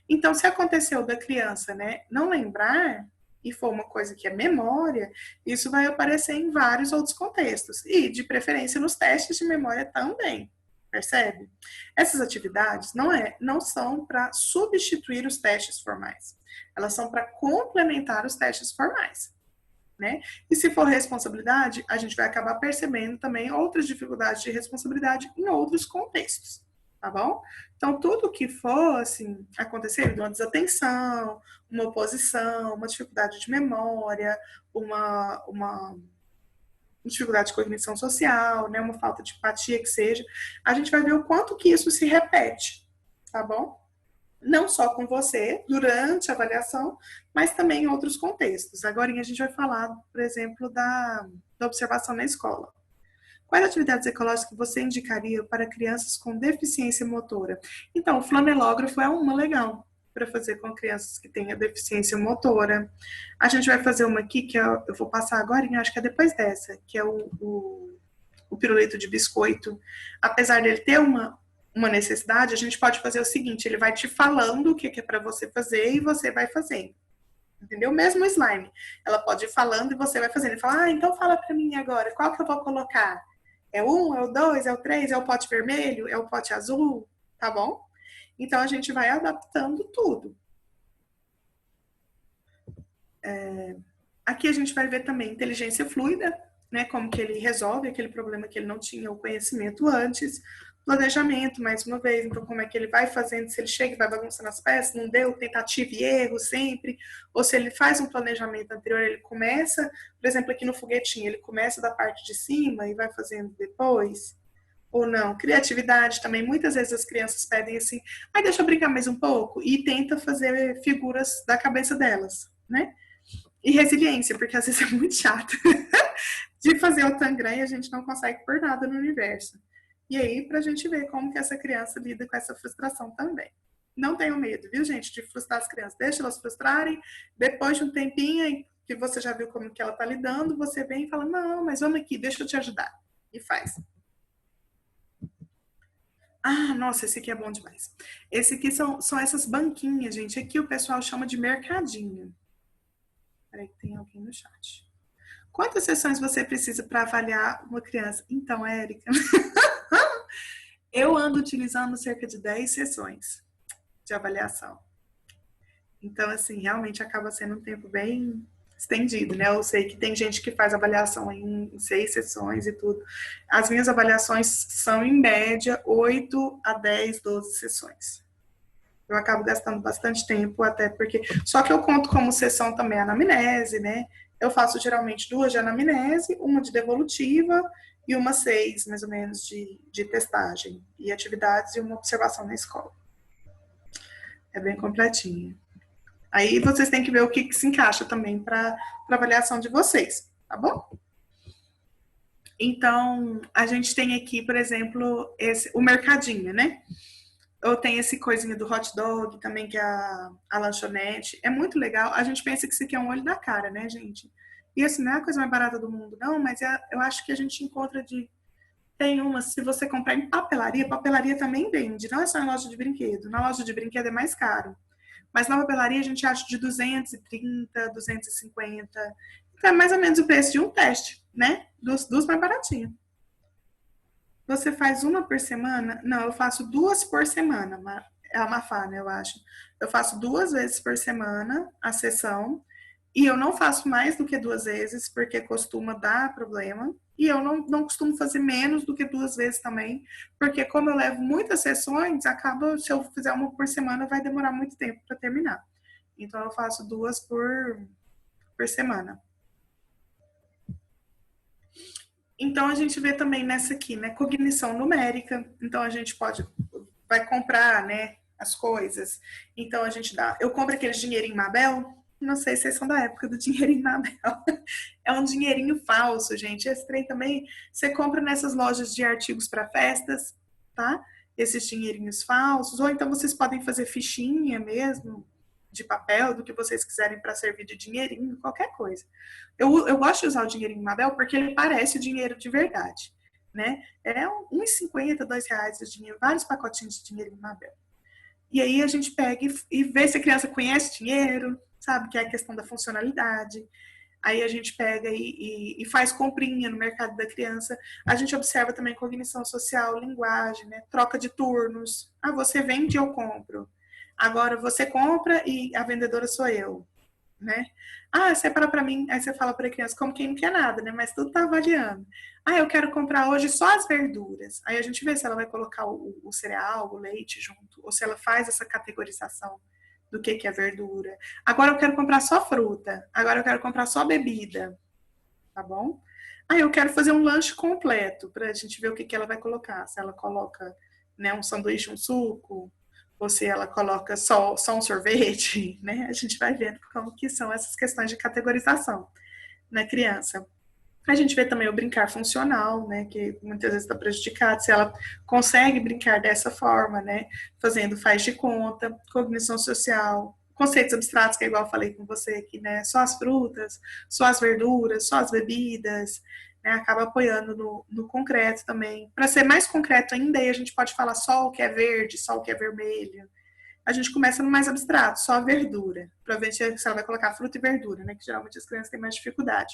Então, se aconteceu da criança, né, não lembrar e for uma coisa que é memória, isso vai aparecer em vários outros contextos e, de preferência, nos testes de memória também. Percebe? Essas atividades não são para substituir os testes formais. Elas são para complementar os testes formais. Né? E se for responsabilidade, a gente vai acabar percebendo também outras dificuldades de responsabilidade em outros contextos, tá bom? Então, tudo que for, assim, acontecer, uma desatenção, uma oposição, uma dificuldade de memória, uma dificuldade de cognição social, né, uma falta de empatia que seja, a gente vai ver o quanto que isso se repete, tá bom? Não só com você, durante a avaliação, mas também em outros contextos. Agora a gente vai falar, por exemplo, da observação na escola. Quais atividades ecológicas você indicaria para crianças com deficiência motora? Então, o flanelógrafo é uma legal para fazer com crianças que tenham deficiência motora. A gente vai fazer uma aqui, que eu vou passar agora, e acho que é depois dessa, que é o pirulito de biscoito. Apesar dele ter uma necessidade, a gente pode fazer o seguinte, ele vai te falando o que é para você fazer e você vai fazendo. Entendeu? Mesmo o slime. Ela pode ir falando e você vai fazendo. Ele fala, então fala para mim agora, qual que eu vou colocar? É o 1, é o 2, é o 3, é o pote vermelho, é o pote azul, tá bom? Então a gente vai adaptando tudo. Aqui a gente vai ver também inteligência fluida, né? Como que ele resolve aquele problema que ele não tinha o conhecimento antes. Planejamento, mais uma vez, então como é que ele vai fazendo, se ele chega e vai bagunçando as peças, não deu, tentativa e erro sempre, ou se ele faz um planejamento anterior, ele começa, por exemplo, aqui no foguetinho, ele começa da parte de cima e vai fazendo depois, ou não. Criatividade também, muitas vezes as crianças pedem assim, deixa eu brincar mais um pouco, e tenta fazer figuras da cabeça delas, né? E resiliência, porque às vezes é muito chato de fazer o Tangram e a gente não consegue por nada no universo. E aí, pra gente ver como que essa criança lida com essa frustração também. Não tenham medo, viu, gente, de frustrar as crianças. Deixa elas frustrarem, depois de um tempinho que você já viu como que ela tá lidando, você vem e fala, não, mas vamos aqui, deixa eu te ajudar. E faz. Ah, nossa, esse aqui é bom demais. Esse aqui são essas banquinhas, gente. Aqui o pessoal chama de mercadinho. Peraí que tem alguém no chat. Quantas sessões você precisa para avaliar uma criança? Então, Érica, eu ando utilizando cerca de 10 sessões de avaliação. Então, assim, realmente acaba sendo um tempo bem estendido, né? Eu sei que tem gente que faz avaliação em 6 sessões e tudo. As minhas avaliações são, em média, 8 a 10, 12 sessões. Eu acabo gastando bastante tempo, até porque... Só que eu conto como sessão também a anamnese, né? Eu faço geralmente 2 de anamnese, uma de devolutiva e uma 6, mais ou menos, de testagem e atividades e uma observação na escola. É bem completinho. Aí vocês têm que ver o que se encaixa também para avaliação de vocês, tá bom? Então, a gente tem aqui, por exemplo, o mercadinho, né? Eu tenho esse coisinha do hot dog também, que é a lanchonete. É muito legal. A gente pensa que isso aqui é um olho da cara, né, gente? E assim, não é a coisa mais barata do mundo, não, mas eu acho que a gente encontra Tem uma, se você comprar em papelaria também vende, não é só em loja de brinquedo. Na loja de brinquedo é mais caro. Mas na papelaria a gente acha de 230, 250. Então é mais ou menos o preço de um teste, né? Dos mais baratinhos. Você faz uma por semana? Não, eu faço 2 por semana. É a Mafá, né, eu acho. Eu faço 2 vezes por semana a sessão. E eu não faço mais do que 2 vezes, porque costuma dar problema. E eu não costumo fazer menos do que 2 vezes também, porque como eu levo muitas sessões, acaba, se eu fizer uma por semana, vai demorar muito tempo para terminar. Então eu faço 2 por semana. Então, a gente vê também nessa aqui, né? Cognição numérica. Então, a gente vai comprar, né? As coisas. Então, a gente dá. Eu compro aquele dinheirinho Mabel. Não sei se vocês são da época do dinheirinho Mabel. É um dinheirinho falso, gente. Esse trem também você compra nessas lojas de artigos para festas, tá? Esses dinheirinhos falsos. Ou então vocês podem fazer fichinha mesmo, de papel, do que vocês quiserem para servir de dinheirinho, qualquer coisa. Eu gosto de usar o dinheirinho Mabel porque ele parece dinheiro de verdade, né? É R$1,50, R$2 de dinheiro, vários pacotinhos de dinheirinho Mabel. E aí a gente pega e vê se a criança conhece dinheiro, sabe? Que é a questão da funcionalidade. Aí a gente pega e faz comprinha no mercado da criança. A gente observa também cognição social, linguagem, né? Troca de turnos. Ah, você vende, eu compro. Agora você compra e a vendedora sou eu, né? Ah, separa para mim, aí você fala para a criança como quem não quer nada, né? Mas tudo tá avaliando. Ah, eu quero comprar hoje só as verduras. Aí a gente vê se ela vai colocar o cereal, o leite junto, ou se ela faz essa categorização do que é verdura. Agora eu quero comprar só fruta. Agora eu quero comprar só bebida, tá bom? Aí eu quero fazer um lanche completo para a gente ver o que ela vai colocar. Se ela coloca, né, um sanduíche, um suco, ou se ela coloca só um sorvete, né? A gente vai vendo como que são essas questões de categorização na criança. A gente vê também o brincar funcional, né, que muitas vezes está prejudicado, se ela consegue brincar dessa forma, né, fazendo faz de conta, cognição social, conceitos abstratos, que é igual eu falei com você aqui, né, só as frutas, só as verduras, só as bebidas, né, acaba apoiando no concreto também. Para ser mais concreto ainda, aí a gente pode falar só o que é verde, só o que é vermelho. A gente começa no mais abstrato, só a verdura, para ver se ela vai colocar fruta e verdura, né, que geralmente as crianças têm mais dificuldade.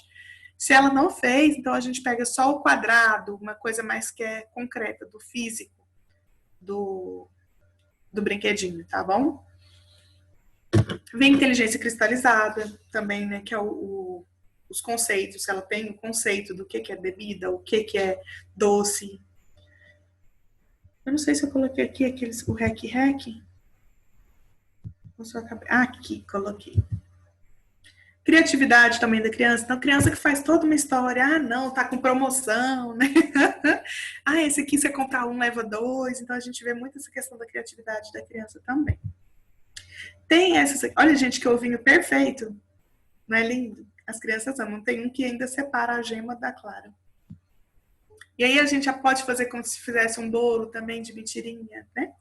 Se ela não fez, então a gente pega só o quadrado, uma coisa mais que é concreta, do físico, do, do brinquedinho, tá bom? Vem inteligência cristalizada também, né? Que é os conceitos. Ela tem o conceito do que é bebida, o que é doce. Eu não sei se eu coloquei aqui o rec. Aqui, coloquei. Criatividade também da criança. Então, criança que faz toda uma história. Ah, não, tá com promoção, né? Ah, esse aqui você compra um, leva dois. Então, a gente vê muito essa questão da criatividade da criança também. Tem essas... Olha, gente, que ovinho perfeito. Não é lindo? As crianças amam. Tem um que ainda separa a gema da clara. E aí, a gente já pode fazer como se fizesse um bolo também de mentirinha, né?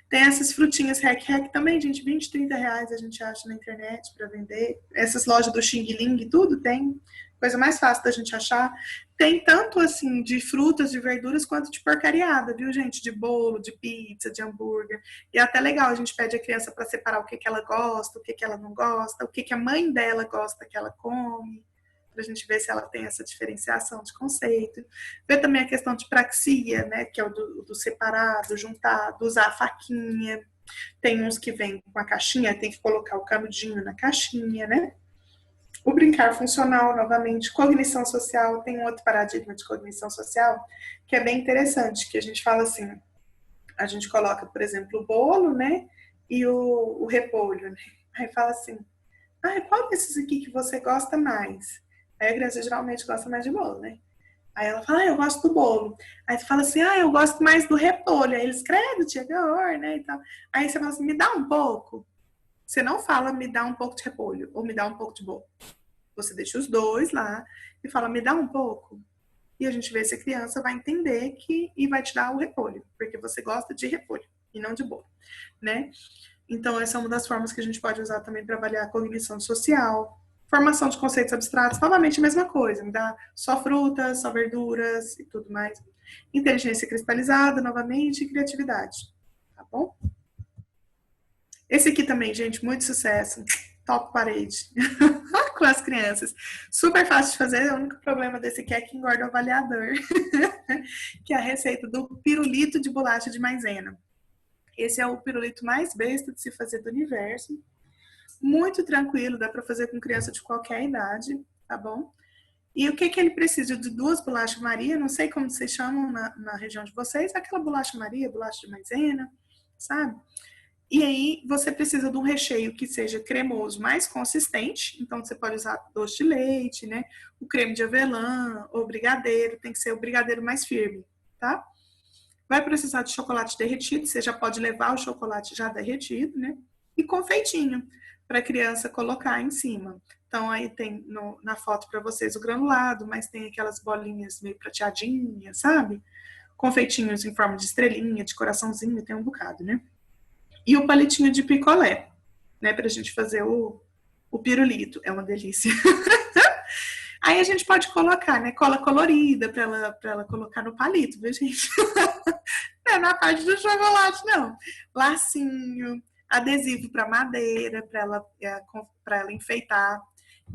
Tem essas frutinhas rec também, gente, 20, 30 reais a gente acha na internet para vender. Essas lojas do Xing Ling, tudo tem. Coisa mais fácil da gente achar. Tem tanto, assim, de frutas, de verduras, quanto de porcariada, viu, gente? De bolo, de pizza, de hambúrguer. E é até legal, a gente pede a criança para separar o que ela gosta, o que ela não gosta, o que a mãe dela gosta que ela come, para a gente ver se ela tem essa diferenciação de conceito. Ver também a questão de praxia, né, que é o do separar, do juntar, do usar a faquinha. Tem uns que vêm com a caixinha, tem que colocar o canudinho na caixinha, né? O brincar funcional, novamente, cognição social, tem um outro paradigma de cognição social que é bem interessante, que a gente fala assim, a gente coloca, por exemplo, o bolo, né, e o repolho, né? Aí fala assim, qual desses aqui que você gosta mais? Aí a criança geralmente gosta mais de bolo, né? Aí ela fala, eu gosto do bolo. Aí você fala assim, eu gosto mais do repolho. Aí eles, credo, tia, que horror, né? E tal. Aí você fala assim, me dá um pouco. Você não fala, me dá um pouco de repolho ou me dá um pouco de bolo. Você deixa os dois lá e fala, me dá um pouco. E a gente vê se a criança vai entender e vai te dar o repolho, porque você gosta de repolho e não de bolo, né? Então, essa é uma das formas que a gente pode usar também para avaliar a cognição social. Formação de conceitos abstratos, novamente a mesma coisa, me dá só frutas, só verduras e tudo mais. Inteligência cristalizada, novamente, e criatividade. Tá bom? Esse aqui também, gente, muito sucesso. Top parede. Com as crianças. Super fácil de fazer, o único problema desse aqui é que engorda o avaliador. Que é a receita do pirulito de bolacha de maisena. Esse é o pirulito mais besta de se fazer do universo. Muito tranquilo, dá para fazer com criança de qualquer idade, tá bom? E o que ele precisa? De 2 bolachas Maria, não sei como vocês chamam na região de vocês, aquela bolacha Maria, bolacha de maisena, sabe? E aí você precisa de um recheio que seja cremoso, mais consistente. Então você pode usar doce de leite, né? O creme de avelã ou brigadeiro, tem que ser o brigadeiro mais firme, tá? Vai precisar de chocolate derretido, você já pode levar o chocolate já derretido, né? E confeitinho para a criança colocar em cima. Então aí tem na foto para vocês o granulado, mas tem aquelas bolinhas meio prateadinhas, sabe? Confeitinhos em forma de estrelinha, de coraçãozinho, tem um bocado, né? E o palitinho de picolé, né? Pra gente fazer o pirulito. É uma delícia. Aí a gente pode colocar, né? Cola colorida pra ela colocar no palito, viu, gente? Não é na parte do chocolate, não. Lacinho, adesivo para madeira, para ela enfeitar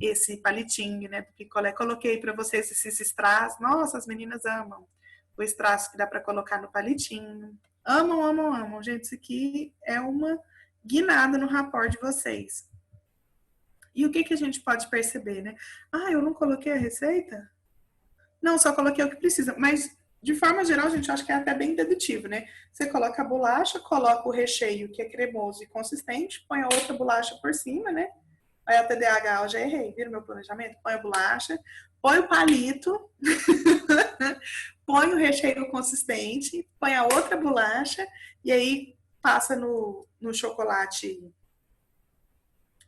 esse palitinho, né? Do picolé. Coloquei para vocês esses strass. Nossa, as meninas amam o strass que dá para colocar no palitinho. Amam, amam, amam. Gente, isso aqui é uma guinada no rapport de vocês. E o que, que a gente pode perceber, né? Ah, eu não coloquei a receita? Não, só coloquei o que precisa. Mas, de forma geral, a gente acha que é até bem dedutivo, né? Você coloca a bolacha, coloca o recheio, que é cremoso e consistente, põe a outra bolacha por cima, né? Aí a TDAH, eu já errei, viram meu planejamento? Põe a bolacha, põe o palito, põe o recheio consistente, põe a outra bolacha e aí passa no chocolate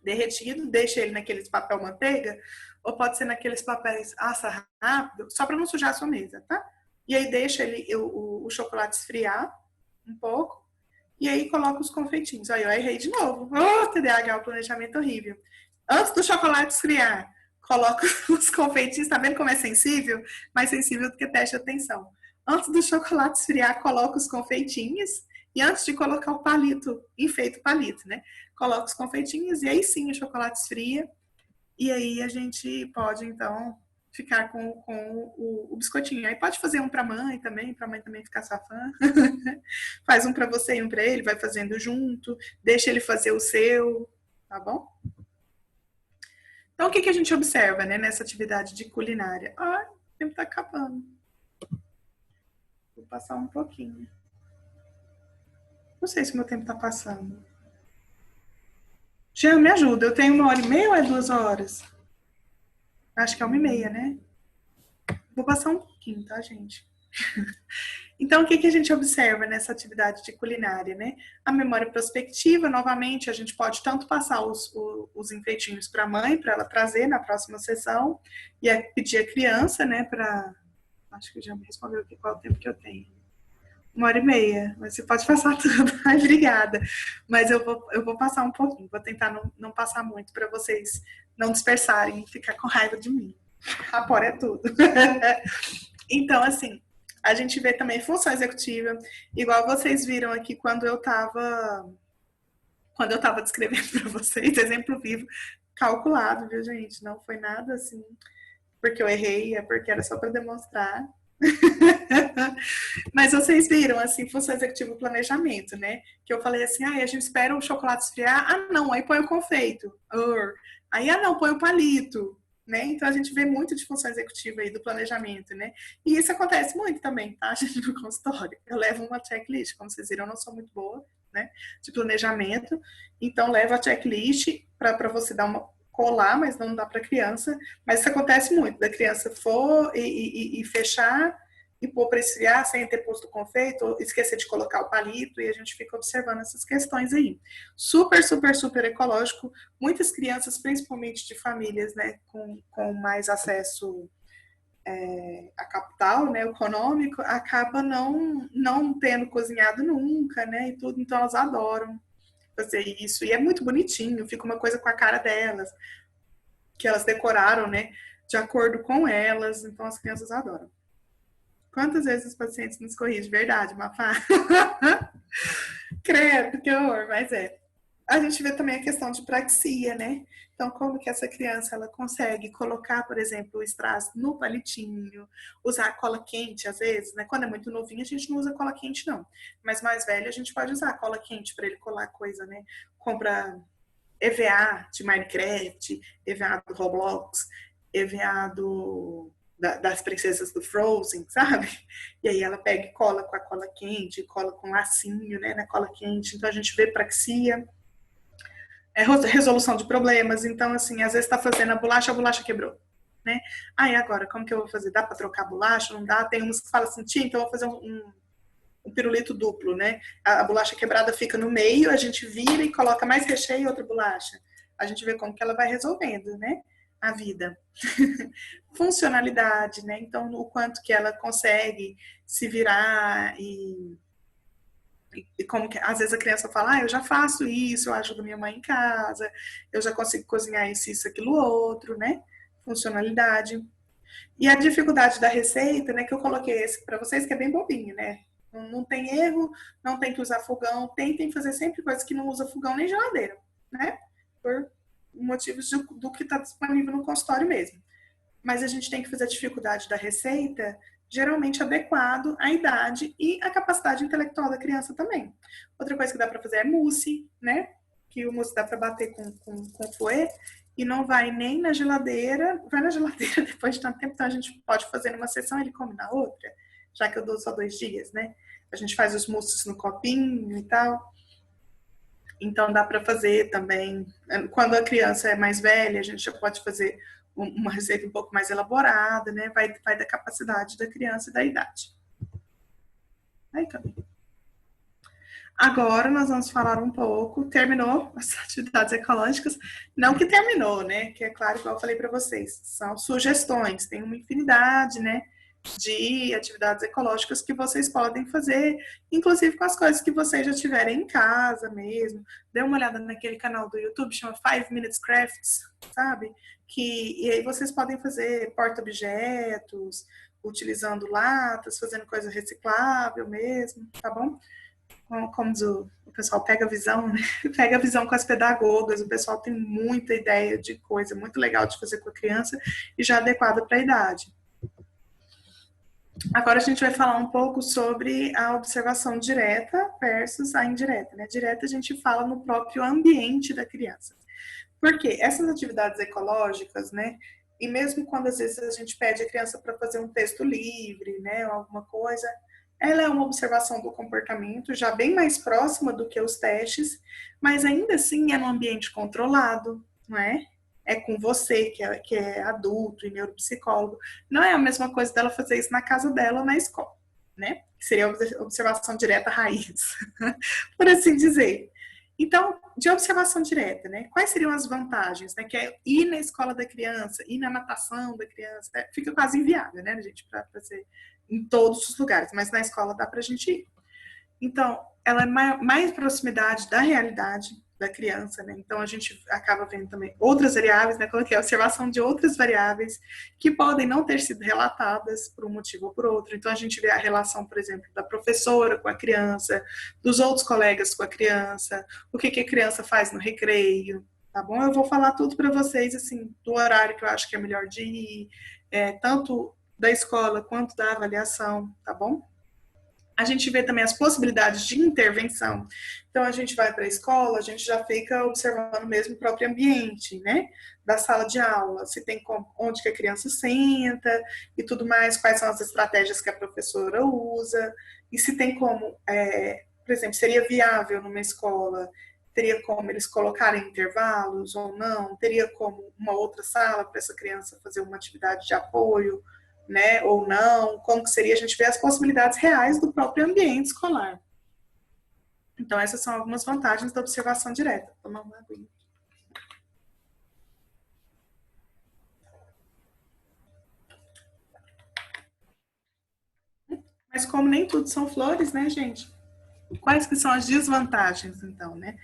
derretido, deixa ele naqueles papel manteiga, ou pode ser naqueles papéis assa rápido, só para não sujar a sua mesa, tá? E aí deixa o chocolate esfriar um pouco, e aí coloca os confeitinhos. Aí eu errei de novo. Oh, TDAH, o planejamento horrível. Antes do chocolate esfriar, coloca os confeitinhos, tá vendo como é sensível? Mais sensível do que teste de atenção. Antes do chocolate esfriar, coloca os confeitinhos, e antes de colocar o palito, enfeita o palito, né? Coloca os confeitinhos e aí sim o chocolate esfria. E aí a gente pode, então, ficar com o biscoitinho. Aí pode fazer um para a mãe também ficar safã. Faz um para você e um para ele, vai fazendo junto, deixa ele fazer o seu, tá bom? Então, o que, que a gente observa, né, nessa atividade de culinária? Ah, o tempo tá acabando. Vou passar um pouquinho. Não sei se o meu tempo tá passando. Jean, me ajuda. Eu tenho 1h30 ou é 2 horas? Acho que é 1h30, né? Vou passar um pouquinho, tá, gente? Então, o que, que a gente observa nessa atividade de culinária, né? A memória prospectiva, novamente, a gente pode tanto passar os enfeitinhos para a mãe, para ela trazer na próxima sessão, e pedir a criança, né, para... Acho que já me respondeu aqui qual é o tempo que eu tenho. 1h30, mas você pode passar tudo. Ai, obrigada. Mas eu vou passar um pouquinho, vou tentar não passar muito para vocês não dispersarem e ficar com raiva de mim. Rapor é tudo. Então, assim, a gente vê também função executiva, igual vocês viram aqui quando eu estava descrevendo para vocês, exemplo vivo, calculado, viu, gente? Não foi nada assim, porque eu errei, é porque era só para demonstrar. Mas vocês viram, assim, função executiva e planejamento, né? Que eu falei assim, a gente espera o chocolate esfriar, não, aí põe o confeito. Aí, não, põe o palito. Né? Então a gente vê muito de função executiva aí do planejamento, né? E isso acontece muito também, tá, gente, no consultório. Eu levo uma checklist, como vocês viram, eu não sou muito boa, né, de planejamento, então levo a checklist para você dar uma colar, mas não dá para criança. Mas isso acontece muito, da criança for e fechar e pôr para esfriar sem ter posto o confeito, ou esquecer de colocar o palito, e a gente fica observando essas questões aí. Super, super, super ecológico. Muitas crianças, principalmente de famílias, né, com mais acesso a capital, né, econômico, acaba não tendo cozinhado nunca, né, e tudo, então elas adoram fazer isso, e é muito bonitinho, fica uma coisa com a cara delas, que elas decoraram, né, de acordo com elas, então as crianças adoram. Quantas vezes os pacientes nos corrigem? Verdade, Mafá? Credo, que horror, mas é. A gente vê também a questão de praxia, né? Então, como que essa criança ela consegue colocar, por exemplo, o strass no palitinho, usar cola quente, às vezes, né? Quando é muito novinho, a gente não usa cola quente, não. Mas mais velho, a gente pode usar cola quente para ele colar coisa, né? Compra EVA de Minecraft, EVA do Roblox, EVA do das princesas do Frozen, sabe? E aí ela pega e cola com a cola quente, cola com lacinho, né, na cola quente. Então a gente vê praxia, resolução de problemas. Então, assim, às vezes está fazendo a bolacha quebrou, né? Aí agora, como que eu vou fazer? Dá para trocar a bolacha? Não dá? Tem uns que falam assim, tia, então eu vou fazer um pirulito duplo, né? A bolacha quebrada fica no meio, a gente vira e coloca mais recheio e outra bolacha. A gente vê como que ela vai resolvendo, né? A vida. Funcionalidade, né? Então, o quanto que ela consegue se virar e como que, às vezes a criança fala, eu já faço isso, eu ajudo minha mãe em casa, eu já consigo cozinhar isso, aquilo, outro, né? Funcionalidade. E a dificuldade da receita, né, que eu coloquei esse para vocês, que é bem bobinho, né? Não tem erro, não tem que usar fogão, tentem fazer sempre coisas que não usa fogão nem geladeira, né? Por motivos do que está disponível no consultório mesmo. Mas a gente tem que fazer a dificuldade da receita geralmente adequado à idade e à capacidade intelectual da criança também. Outra coisa que dá para fazer é mousse, né? Que o mousse dá para bater com fouet e não vai nem na geladeira, vai na geladeira depois de tanto tempo, então a gente pode fazer numa sessão e ele come na outra, já que eu dou só 2 dias, né? A gente faz os mousses no copinho e tal. Então dá para fazer também. Quando a criança é mais velha, a gente já pode fazer uma receita um pouco mais elaborada, né? Vai da capacidade da criança e da idade. Aí também. Agora nós vamos falar um pouco, terminou as atividades ecológicas, não que terminou, né? Que é claro, igual eu falei para vocês, são sugestões, tem uma infinidade, né? De atividades ecológicas que vocês podem fazer, inclusive com as coisas que vocês já tiverem em casa mesmo. Dê uma olhada naquele canal do YouTube, chama 5 Minutes Crafts, sabe? E aí vocês podem fazer porta-objetos, utilizando latas, fazendo coisa reciclável mesmo, tá bom? Como diz o pessoal, pega a visão, né? Pega a visão com as pedagogas, o pessoal tem muita ideia de coisa muito legal de fazer com a criança e já adequada para a idade. Agora a gente vai falar um pouco sobre a observação direta versus a indireta, né? Direta a gente fala no próprio ambiente da criança. Porque essas atividades ecológicas, né? E mesmo quando às vezes a gente pede a criança para fazer um texto livre, né? Ou alguma coisa, ela é uma observação do comportamento já bem mais próxima do que os testes, mas ainda assim é num ambiente controlado, não é? É com você, que é adulto e neuropsicólogo. Não é a mesma coisa dela fazer isso na casa dela ou na escola, né? Que seria a observação direta raiz, por assim dizer. Então, de observação direta, né? Quais seriam as vantagens, né? Que é ir na escola da criança, ir na natação da criança, né? Fica quase inviável, né, gente, para fazer em todos os lugares, mas na escola dá para a gente ir. Então, ela é mais proximidade da realidade da criança, né? Então a gente acaba vendo também outras variáveis, né? Coloquei a observação de outras variáveis que podem não ter sido relatadas por um motivo ou por outro. Então a gente vê a relação, por exemplo, da professora com a criança, dos outros colegas com a criança, o que a criança faz no recreio, tá bom? Eu vou falar tudo para vocês, assim, do horário que eu acho que é melhor de ir, tanto da escola quanto da avaliação, tá bom? A gente vê também as possibilidades de intervenção. Então, a gente vai para a escola, a gente já fica observando mesmo o próprio ambiente, né? Da sala de aula, se tem onde que a criança senta e tudo mais, quais são as estratégias que a professora usa, e se tem como, por exemplo, seria viável numa escola, teria como eles colocarem intervalos ou não, teria como uma outra sala para essa criança fazer uma atividade de apoio, né, ou não, como que seria, a gente vê as possibilidades reais do próprio ambiente escolar. Então, essas são algumas vantagens da observação direta. Tomar uma aguinha. Mas como nem tudo são flores, né, gente? Quais que são as desvantagens, então, né?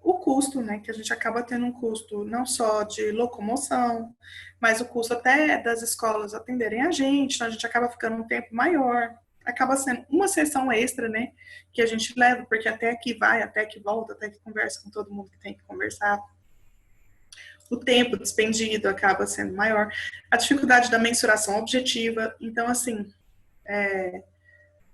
O custo, né, que a gente acaba tendo um custo não só de locomoção, mas o custo até das escolas atenderem a gente, então a gente acaba ficando um tempo maior, acaba sendo uma sessão extra, né, que a gente leva, porque até que vai, até que volta, até que conversa com todo mundo que tem que conversar. O tempo despendido acaba sendo maior. A dificuldade da mensuração objetiva, então, assim,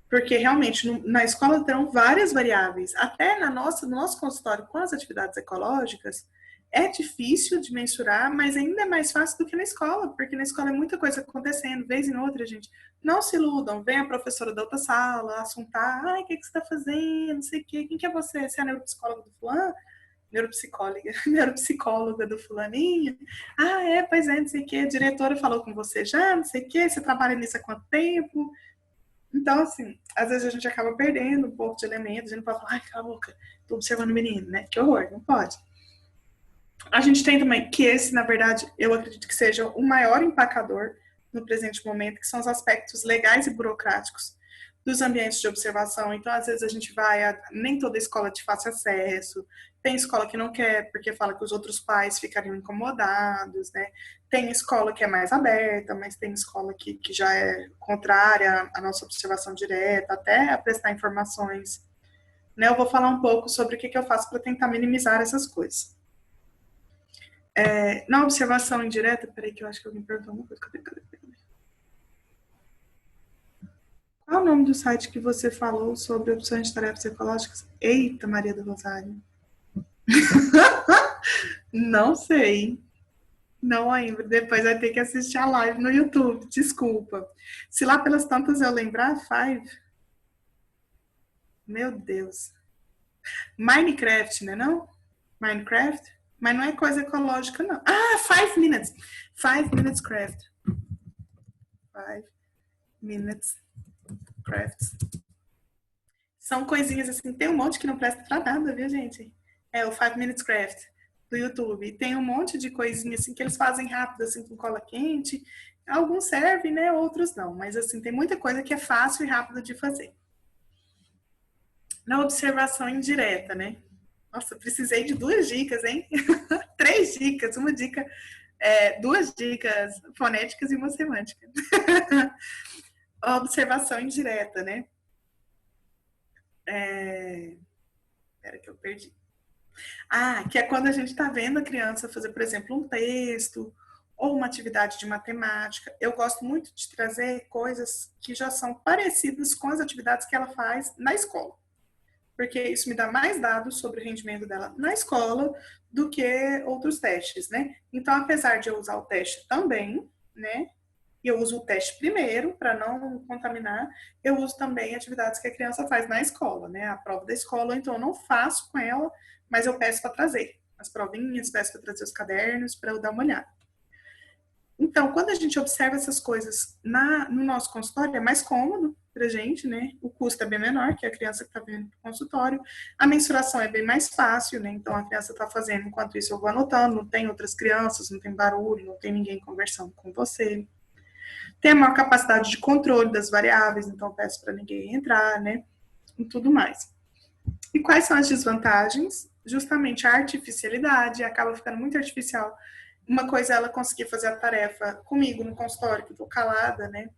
porque realmente na escola terão várias variáveis. Até no nosso consultório com as atividades ecológicas, É difícil de mensurar, mas ainda é mais fácil do que na escola, porque na escola é muita coisa acontecendo, vez em outra, gente. Não se iludam, vem a professora da outra sala, assuntar, ai, o que, que você está fazendo, não sei o quê, quem que é você? Você é a neuropsicóloga do fulano? Neuropsicóloga, neuropsicóloga do fulaninho? Ah, é, pois é, não sei o quê, a diretora falou com você já, não sei o quê, você trabalha nisso há quanto tempo? Então, assim, às vezes a gente acaba perdendo um pouco de elementos, a gente pode falar, ai, cala a boca, tô observando o menino, né? Que horror, não pode. A gente tem também que esse, na verdade, eu acredito que seja o maior empacador no presente momento, que são os aspectos legais e burocráticos dos ambientes de observação. Então, às vezes a gente vai, nem toda escola te faz acesso, tem escola que não quer, porque fala que os outros pais ficariam incomodados, né? Tem escola que é mais aberta, mas tem escola que já é contrária à nossa observação direta, até a prestar informações. Né? Eu vou falar um pouco sobre o que eu faço para tentar minimizar essas coisas. Na observação indireta, peraí que eu acho que alguém perguntou uma coisa. Cadê? Qual é o nome do site que você falou sobre opções de tarefas ecológicas? Eita, Maria do Rosário. Não sei. Não ainda. Depois vai ter que assistir a live no YouTube. Desculpa. Se lá pelas tantas eu lembrar, Five. Meu Deus. Minecraft, né não? Minecraft? Mas não é coisa ecológica, não. Ah, 5 minutes. 5 minutes craft. 5 minutes crafts. São coisinhas assim, tem um monte que não presta pra nada, viu, gente? É o 5 Minutes Craft do YouTube. E tem um monte de coisinhas assim que eles fazem rápido, assim, com cola quente. Alguns servem, né? Outros não. Mas assim, tem muita coisa que é fácil e rápido de fazer. Na observação indireta, né? Nossa, precisei de 2 dicas, hein? 3 dicas, uma dica, 2 dicas fonéticas e uma semântica. A observação indireta, né? Espera que eu perdi. Ah, que é quando a gente está vendo a criança fazer, por exemplo, um texto ou uma atividade de matemática. Eu gosto muito de trazer coisas que já são parecidas com as atividades que ela faz na escola, porque isso me dá mais dados sobre o rendimento dela na escola do que outros testes, né? Então, apesar de eu usar o teste também, né? E eu uso o teste primeiro para não contaminar, eu uso também atividades que a criança faz na escola, né? A prova da escola, então eu não faço com ela, mas eu peço para trazer as provinhas, peço para trazer os cadernos para eu dar uma olhada. Então, quando a gente observa essas coisas no nosso consultório, é mais cômodo para a gente, né? O custo é bem menor que a criança que está vendo no consultório. A mensuração é bem mais fácil, né? Então, a criança está fazendo, enquanto isso eu vou anotando, não tem outras crianças, não tem barulho, não tem ninguém conversando com você. Tem a maior capacidade de controle das variáveis, então peço para ninguém entrar, né? E tudo mais. E quais são as desvantagens? Justamente a artificialidade, acaba ficando muito artificial. Uma coisa é ela conseguir fazer a tarefa comigo no consultório, que eu estou calada, né?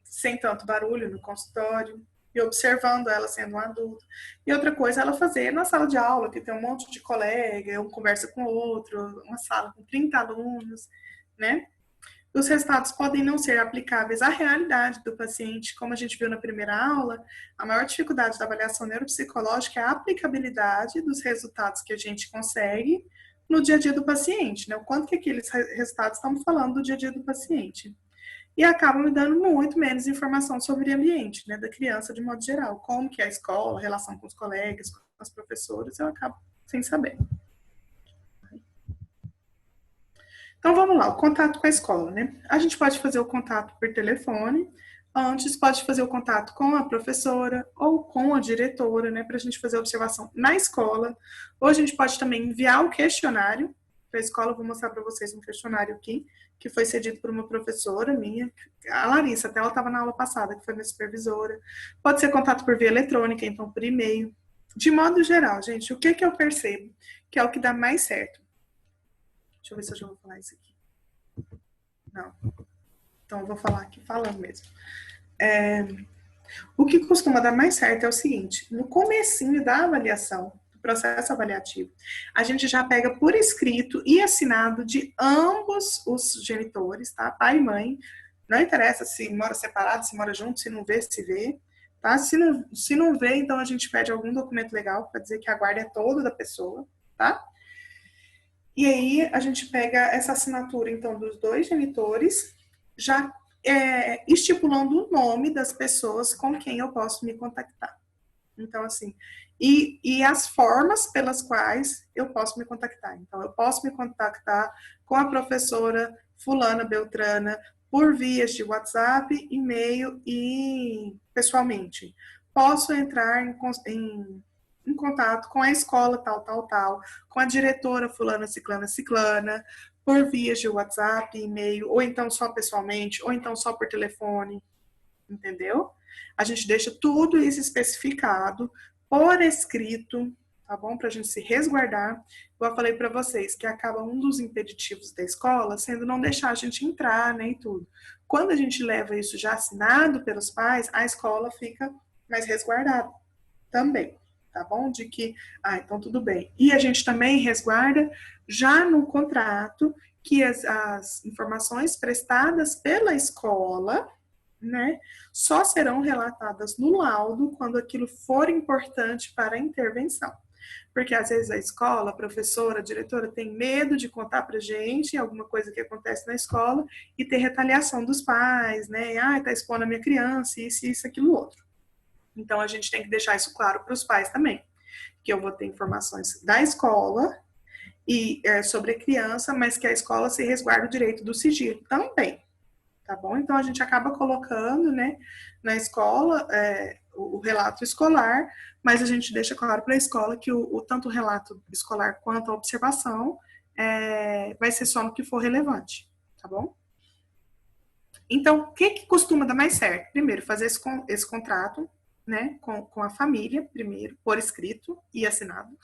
Sem tanto barulho no consultório, e observando ela sendo um adulto. E outra coisa é ela fazer na sala de aula, que tem um monte de colega, um conversa com o outro, uma sala com 30 alunos, né? Os resultados podem não ser aplicáveis à realidade do paciente, como a gente viu na primeira aula. A maior dificuldade da avaliação neuropsicológica é a aplicabilidade dos resultados que a gente consegue no dia a dia do paciente, né? O quanto que aqueles resultados estamos falando do dia a dia do paciente. E acabam me dando muito menos informação sobre o ambiente, né, da criança de modo geral. Como que é a escola, a relação com os colegas, com as professoras, eu acabo sem saber. Então vamos lá, o contato com a escola, né? A gente pode fazer o contato por telefone, antes pode fazer o contato com a professora ou com a diretora, né, para a gente fazer a observação na escola. Ou a gente pode também enviar o questionário para a escola. Vou mostrar para vocês um questionário aqui, que foi cedido por uma professora minha, a Larissa, até ela estava na aula passada, que foi minha supervisora. Pode ser contato por via eletrônica, então por e-mail. De modo geral, gente, o que eu percebo que é o que dá mais certo? Deixa eu ver se eu já vou falar isso aqui. Não. Então, eu vou falar aqui falando mesmo. O que costuma dar mais certo é o seguinte: no comecinho da avaliação, do processo avaliativo, a gente já pega por escrito e assinado de ambos os genitores, tá? Pai e mãe. Não interessa se mora separado, se mora junto, se não vê, se vê. Tá? Se não vê, então a gente pede algum documento legal para dizer que a guarda é toda da pessoa, tá? E aí a gente pega essa assinatura, então, dos dois genitores, já estipulando o nome das pessoas com quem eu posso me contactar. Então, assim, e as formas pelas quais eu posso me contactar. Então, eu posso me contactar com a professora fulana Beltrana por vias de WhatsApp, e-mail e pessoalmente. Posso entrar em contato com a escola tal, tal, tal, com a diretora fulana, ciclana, ciclana, por vias de WhatsApp, e-mail, ou então só pessoalmente, ou então só por telefone, entendeu? A gente deixa tudo isso especificado por escrito, tá bom? Para a gente se resguardar. Eu falei para vocês que acaba um dos impeditivos da escola sendo não deixar a gente entrar, né, e tudo. Quando a gente leva isso já assinado pelos pais, a escola fica mais resguardada também, tá bom? De que, então tudo bem. E a gente também resguarda já no contrato que as informações prestadas pela escola, né, só serão relatadas no laudo quando aquilo for importante para a intervenção. Porque às vezes a escola, a professora, a diretora tem medo de contar para gente alguma coisa que acontece na escola e ter retaliação dos pais, né? Tá expondo a minha criança, isso, aquilo, outro. Então a gente tem que deixar isso claro para os pais também, que eu vou ter informações da escola e sobre a criança, mas que a escola se resguarda o direito do sigilo também, tá bom? Então a gente acaba colocando, né, na escola o relato escolar, mas a gente deixa claro para a escola que tanto o relato escolar quanto a observação vai ser só no que for relevante, tá bom? Então, o que costuma dar mais certo? Primeiro, fazer esse contrato, né, com a família, primeiro, por escrito e assinado.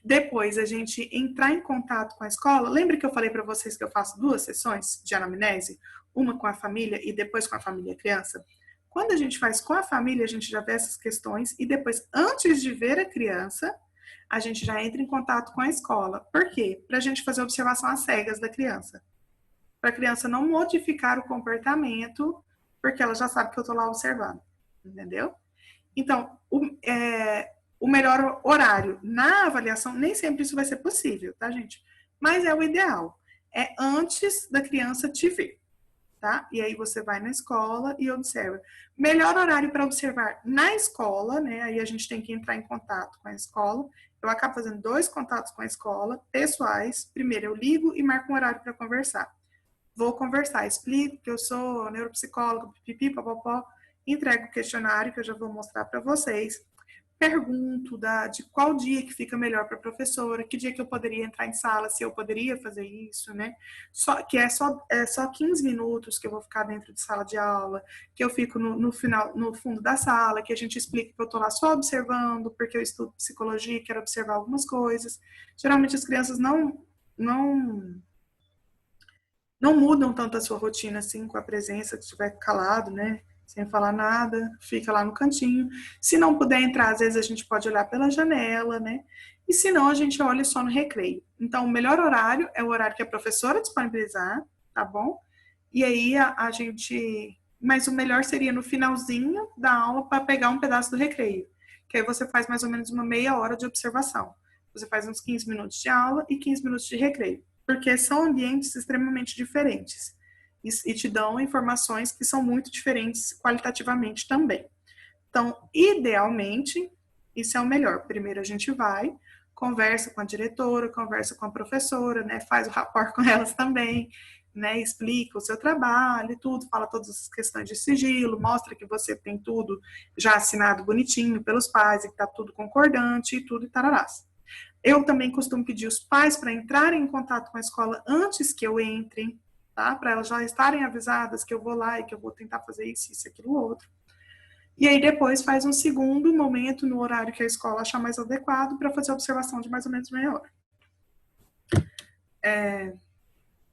Depois, a gente entrar em contato com a escola. Lembra que eu falei para vocês que eu faço 2 sessões de anamnese? Uma com a família e depois com a família e a criança? Quando a gente faz com a família, a gente já vê essas questões e depois, antes de ver a criança, a gente já entra em contato com a escola. Por quê? Para a gente fazer observação às cegas da criança. Para a criança não modificar o comportamento, porque ela já sabe que eu estou lá observando. Entendeu? Então, o melhor horário na avaliação, nem sempre isso vai ser possível, tá, gente? Mas é o ideal. É antes da criança te ver, tá? E aí você vai na escola e observa. Melhor horário para observar na escola, né? Aí a gente tem que entrar em contato com a escola. Eu acabo fazendo 2 contatos com a escola, pessoais. Primeiro eu ligo e marco um horário para conversar. Vou conversar, explico que eu sou neuropsicóloga, pipi, papapó, entrego o questionário que eu já vou mostrar para vocês. Pergunto de qual dia que fica melhor para a professora, que dia que eu poderia entrar em sala, se eu poderia fazer isso, né? Que é só 15 minutos que eu vou ficar dentro de sala de aula, que eu fico no final, no fundo da sala, que a gente explica que eu estou lá só observando, porque eu estudo psicologia e quero observar algumas coisas. Geralmente as crianças não não mudam tanto a sua rotina assim com a presença, que estiver calado, né? Sem falar nada, fica lá no cantinho. Se não puder entrar, às vezes a gente pode olhar pela janela, né? E se não, a gente olha só no recreio. Então, o melhor horário é o horário que a professora disponibilizar, tá bom? E aí a gente. Mas o melhor seria no finalzinho da aula para pegar um pedaço do recreio. Que aí você faz mais ou menos uma meia hora de observação. Você faz uns 15 minutos de aula e 15 minutos de recreio porque são ambientes extremamente diferentes e te dão informações que são muito diferentes qualitativamente também. Então, idealmente, isso é o melhor. Primeiro a gente vai, conversa com a diretora, conversa com a professora, né, faz o rapport com elas também, né, explica o seu trabalho e tudo, fala todas as questões de sigilo, mostra que você tem tudo já assinado bonitinho pelos pais e que está tudo concordante e tudo e tararás. Eu também costumo pedir os pais para entrarem em contato com a escola antes que eu entre, tá? Para elas já estarem avisadas que eu vou lá e que eu vou tentar fazer isso, aquilo, outro. E aí depois faz um segundo momento no horário que a escola achar mais adequado para fazer a observação de mais ou menos meia hora.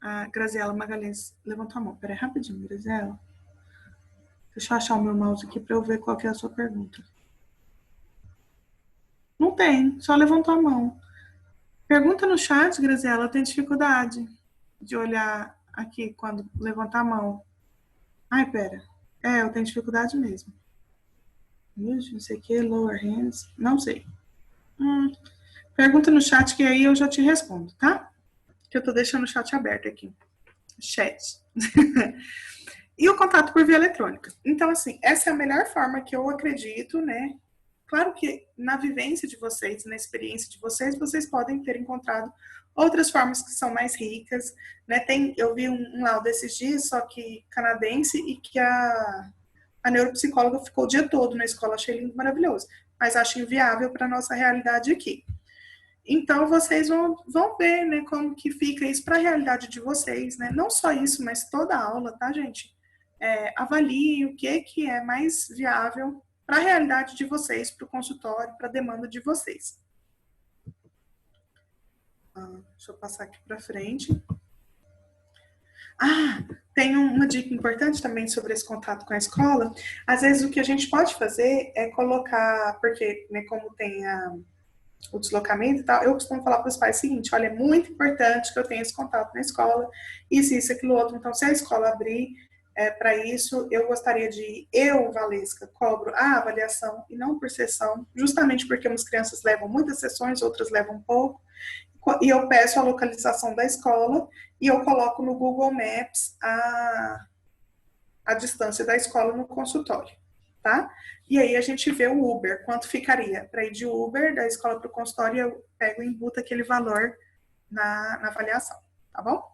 A Graziela Magalhães levantou a mão. Peraí, rapidinho, Graziela. Deixa eu achar o meu mouse aqui para eu ver qual que é a sua pergunta. Não tem, só levantou a mão. Pergunta no chat, Graziela, eu tenho dificuldade de olhar aqui quando levantar a mão. Ai, pera. Eu tenho dificuldade mesmo. Não sei o que, lower hands, não sei. Pergunta no chat que aí eu já te respondo, tá? Que eu tô deixando o chat aberto aqui. Chat. E o contato por via eletrônica. Então, assim, essa é a melhor forma que eu acredito, né? Claro que na vivência de vocês, na experiência de vocês, vocês podem ter encontrado outras formas que são mais ricas, né? Eu vi um laudo esses dias, só que canadense, e que a neuropsicóloga ficou o dia todo na escola, achei lindo, maravilhoso, mas acho inviável para a nossa realidade aqui. Então, vocês vão ver, né, como que fica isso para a realidade de vocês, né? Não só isso, mas toda a aula, tá, gente? Avaliem o que é mais viável para a realidade de vocês, para o consultório, para a demanda de vocês. Deixa eu passar aqui para frente. Tem uma dica importante também sobre esse contato com a escola. Às vezes, o que a gente pode fazer é colocar, porque, né, como tem o deslocamento e tal, eu costumo falar para os pais o seguinte: olha, é muito importante que eu tenha esse contato na escola, isso, aquilo, outro. Então, se a escola abrir para isso, eu gostaria Valesca, cobro a avaliação e não por sessão, justamente porque umas crianças levam muitas sessões, outras levam pouco, e eu peço a localização da escola e eu coloco no Google Maps a distância da escola no consultório, tá? E aí a gente vê o Uber, quanto ficaria para ir de Uber da escola para o consultório, eu pego e imbuto aquele valor na avaliação, tá bom?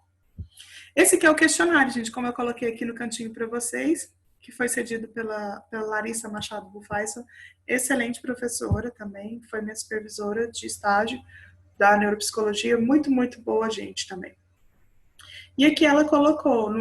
Esse aqui é o questionário, gente, como eu coloquei aqui no cantinho para vocês, que foi cedido pela Larissa Machado Bufaiso, excelente professora também, foi minha supervisora de estágio da neuropsicologia, muito, muito boa gente também. E aqui ela colocou,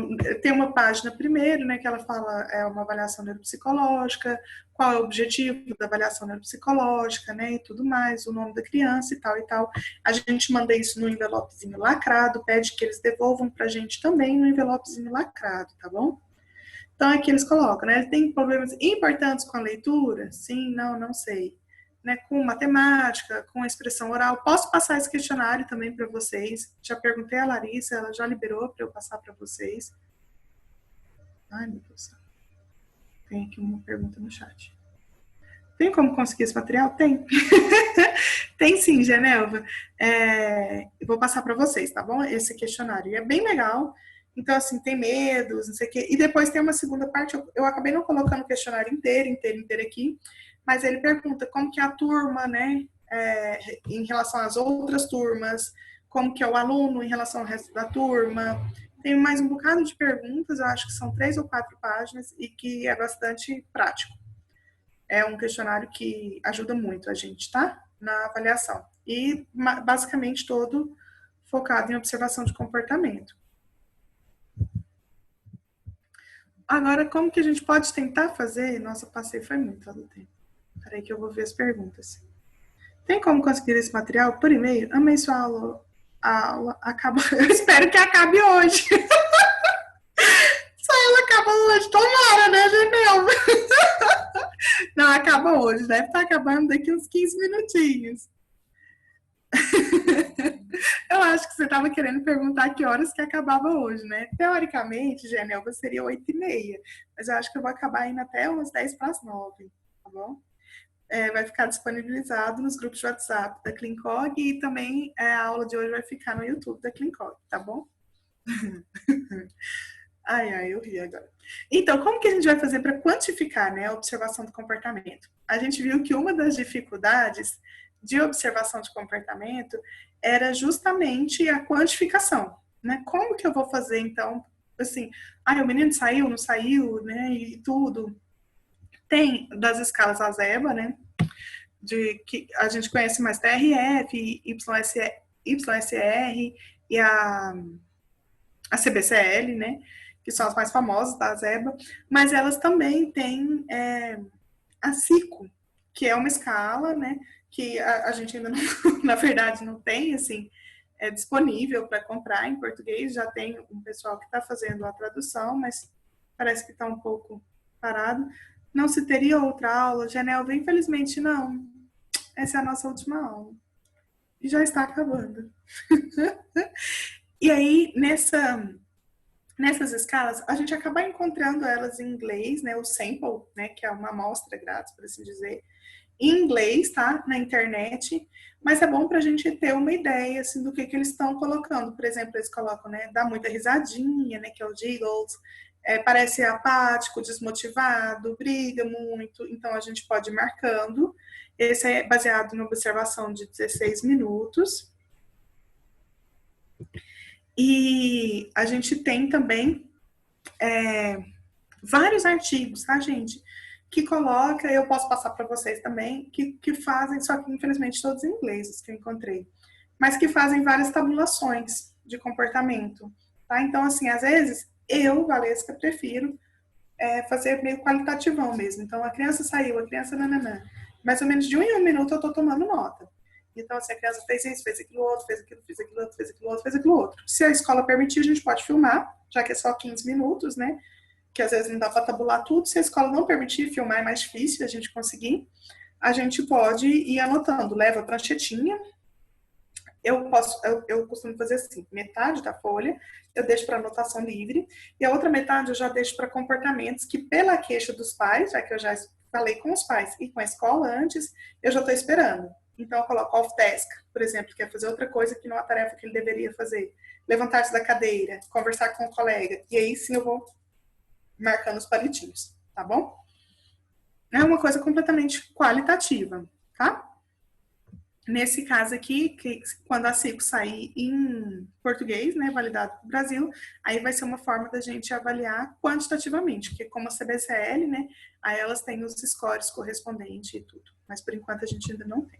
tem uma página primeiro, né, que ela fala uma avaliação neuropsicológica, qual é o objetivo da avaliação neuropsicológica, né, e tudo mais, o nome da criança e tal e tal. A gente manda isso no envelopezinho lacrado, pede que eles devolvam pra gente também no envelopezinho lacrado, tá bom? Então aqui eles colocam, né, ele tem problemas importantes com a leitura? Sim, não sei. Né, com matemática, com expressão oral. Posso passar esse questionário também para vocês. Já perguntei à Larissa, ela já liberou para eu passar para vocês. Ai, meu Deus. Tem aqui uma pergunta no chat. Tem como conseguir esse material? Tem. Tem sim, Genelva. Vou passar para vocês, tá bom? Esse questionário. E é bem legal. Então, assim, tem medos, não sei o quê. E depois tem uma segunda parte. Eu acabei não colocando o questionário inteiro aqui, mas ele pergunta como que é a turma, né, em relação às outras turmas, como que é o aluno em relação ao resto da turma. Tem mais um bocado de perguntas, eu acho que são 3 ou 4 páginas e que é bastante prático. É um questionário que ajuda muito a gente, tá? Na avaliação. E basicamente todo focado em observação de comportamento. Agora, como que a gente pode tentar fazer? Nossa, passei foi muito do tempo. Peraí que eu vou ver as perguntas. Tem como conseguir esse material por e-mail? Amei sua aula. A aula acaba. Eu espero que acabe hoje. Sua aula acaba hoje. Tomara, né, Genel? Não, acaba hoje. Deve estar acabando daqui uns 15 minutinhos. Eu acho que você estava querendo perguntar que horas que acabava hoje, né? Teoricamente, Genelva, seria 8h30. Mas eu acho que eu vou acabar indo até umas 10 para as 9, tá bom? Vai ficar disponibilizado nos grupos de WhatsApp da Clincog e também a aula de hoje vai ficar no YouTube da Clincog, tá bom? Ai, eu ri agora. Então, como que a gente vai fazer para quantificar, né, a observação do comportamento? A gente viu que uma das dificuldades de observação de comportamento era justamente a quantificação, né? Como que eu vou fazer, então, assim, o menino saiu, não saiu, né, e tudo. Tem das escalas ASEBA, né, que a gente conhece mais TRF, YSR e a CBCL, né, que são as mais famosas da ASEBA, mas elas também têm a SICO, que é uma escala, né, que a gente ainda não, na verdade, não tem, assim, disponível para comprar em português, já tem um pessoal que está fazendo a tradução, mas parece que está um pouco parado. Não se teria outra aula, Genelva? Infelizmente não. Essa é a nossa última aula. E já está acabando. E aí, nessas escalas, a gente acaba encontrando elas em inglês, né, o sample, né, que é uma amostra grátis, por assim dizer, em inglês, tá? Na internet, mas é bom para a gente ter uma ideia, assim, do que eles estão colocando. Por exemplo, eles colocam, né, dá muita risadinha, né, que é o giggles, parece apático, desmotivado, briga muito, então a gente pode ir marcando. Esse é baseado na observação de 16 minutos. E a gente tem também vários artigos, tá, gente? Que coloca, eu posso passar para vocês também, que fazem, só que infelizmente todos em inglês, os que eu encontrei, mas que fazem várias tabulações de comportamento, tá? Então, assim, às vezes, eu, Valesca, prefiro fazer meio qualitativão mesmo. Então, a criança saiu, a criança nananã. Mais ou menos de 1 em 1 minuto eu tô tomando nota. Então, assim, a criança fez isso, fez aquilo outro, fez aquilo, fez aquilo outro, fez aquilo outro, fez aquilo outro. Se a escola permitir, a gente pode filmar, já que é só 15 minutos, né? Que às vezes não dá para tabular tudo. Se a escola não permitir, filmar é mais difícil a gente conseguir. A gente pode ir anotando, leva a pranchetinha. Eu costumo fazer assim, metade da folha eu deixo para anotação livre e a outra metade eu já deixo para comportamentos que pela queixa dos pais, já que eu já falei com os pais e com a escola antes, eu já estou esperando. Então eu coloco off-task, por exemplo, que é fazer outra coisa que não é a tarefa que ele deveria fazer. Levantar-se da cadeira, conversar com o colega, e aí sim eu vou marcando os palitinhos, tá bom? É uma coisa completamente qualitativa, tá? Nesse caso aqui, que quando a CICO sair em português, né, validado para o Brasil, aí vai ser uma forma da gente avaliar quantitativamente, porque como a CBCL, né, aí elas têm os scores correspondentes e tudo, mas por enquanto a gente ainda não tem.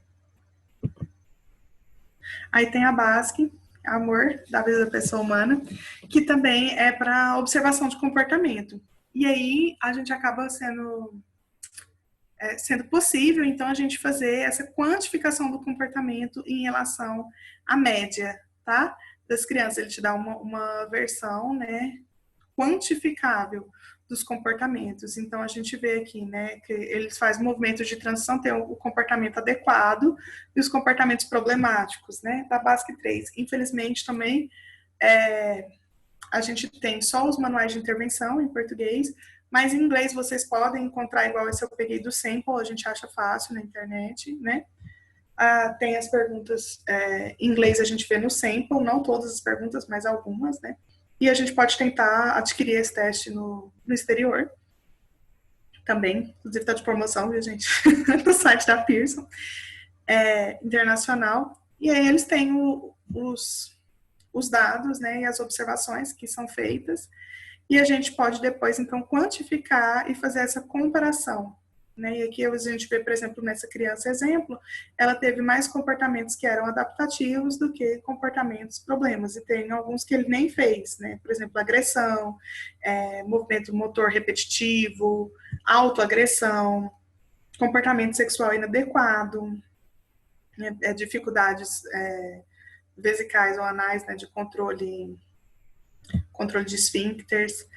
Aí tem a BASC, Amor da Vida da Pessoa Humana, que também é para observação de comportamento. E aí a gente acaba sendo possível, então, a gente fazer essa quantificação do comportamento em relação à média, tá? Das crianças. Ele te dá uma versão, né, quantificável dos comportamentos. Então, a gente vê aqui, né, que eles fazem movimentos de transição, tem o comportamento adequado e os comportamentos problemáticos, né, da BASC 3. Infelizmente, também, a gente tem só os manuais de intervenção em português, mas em inglês vocês podem encontrar igual esse eu peguei do sample, a gente acha fácil na internet, né? Tem as perguntas em inglês a gente vê no sample, não todas as perguntas, mas algumas, né? E a gente pode tentar adquirir esse teste no exterior também, inclusive está de promoção, viu, gente? No site da Pearson, internacional. E aí eles têm os dados, né, e as observações que são feitas, e a gente pode depois, então, quantificar e fazer essa comparação. Né? E aqui a gente vê, por exemplo, nessa criança exemplo, ela teve mais comportamentos que eram adaptativos do que comportamentos problemas. E tem alguns que ele nem fez, né? Por exemplo, agressão, movimento motor repetitivo, autoagressão, comportamento sexual inadequado, né? Dificuldades vesicais ou anais, né? De controle de esfíncteres.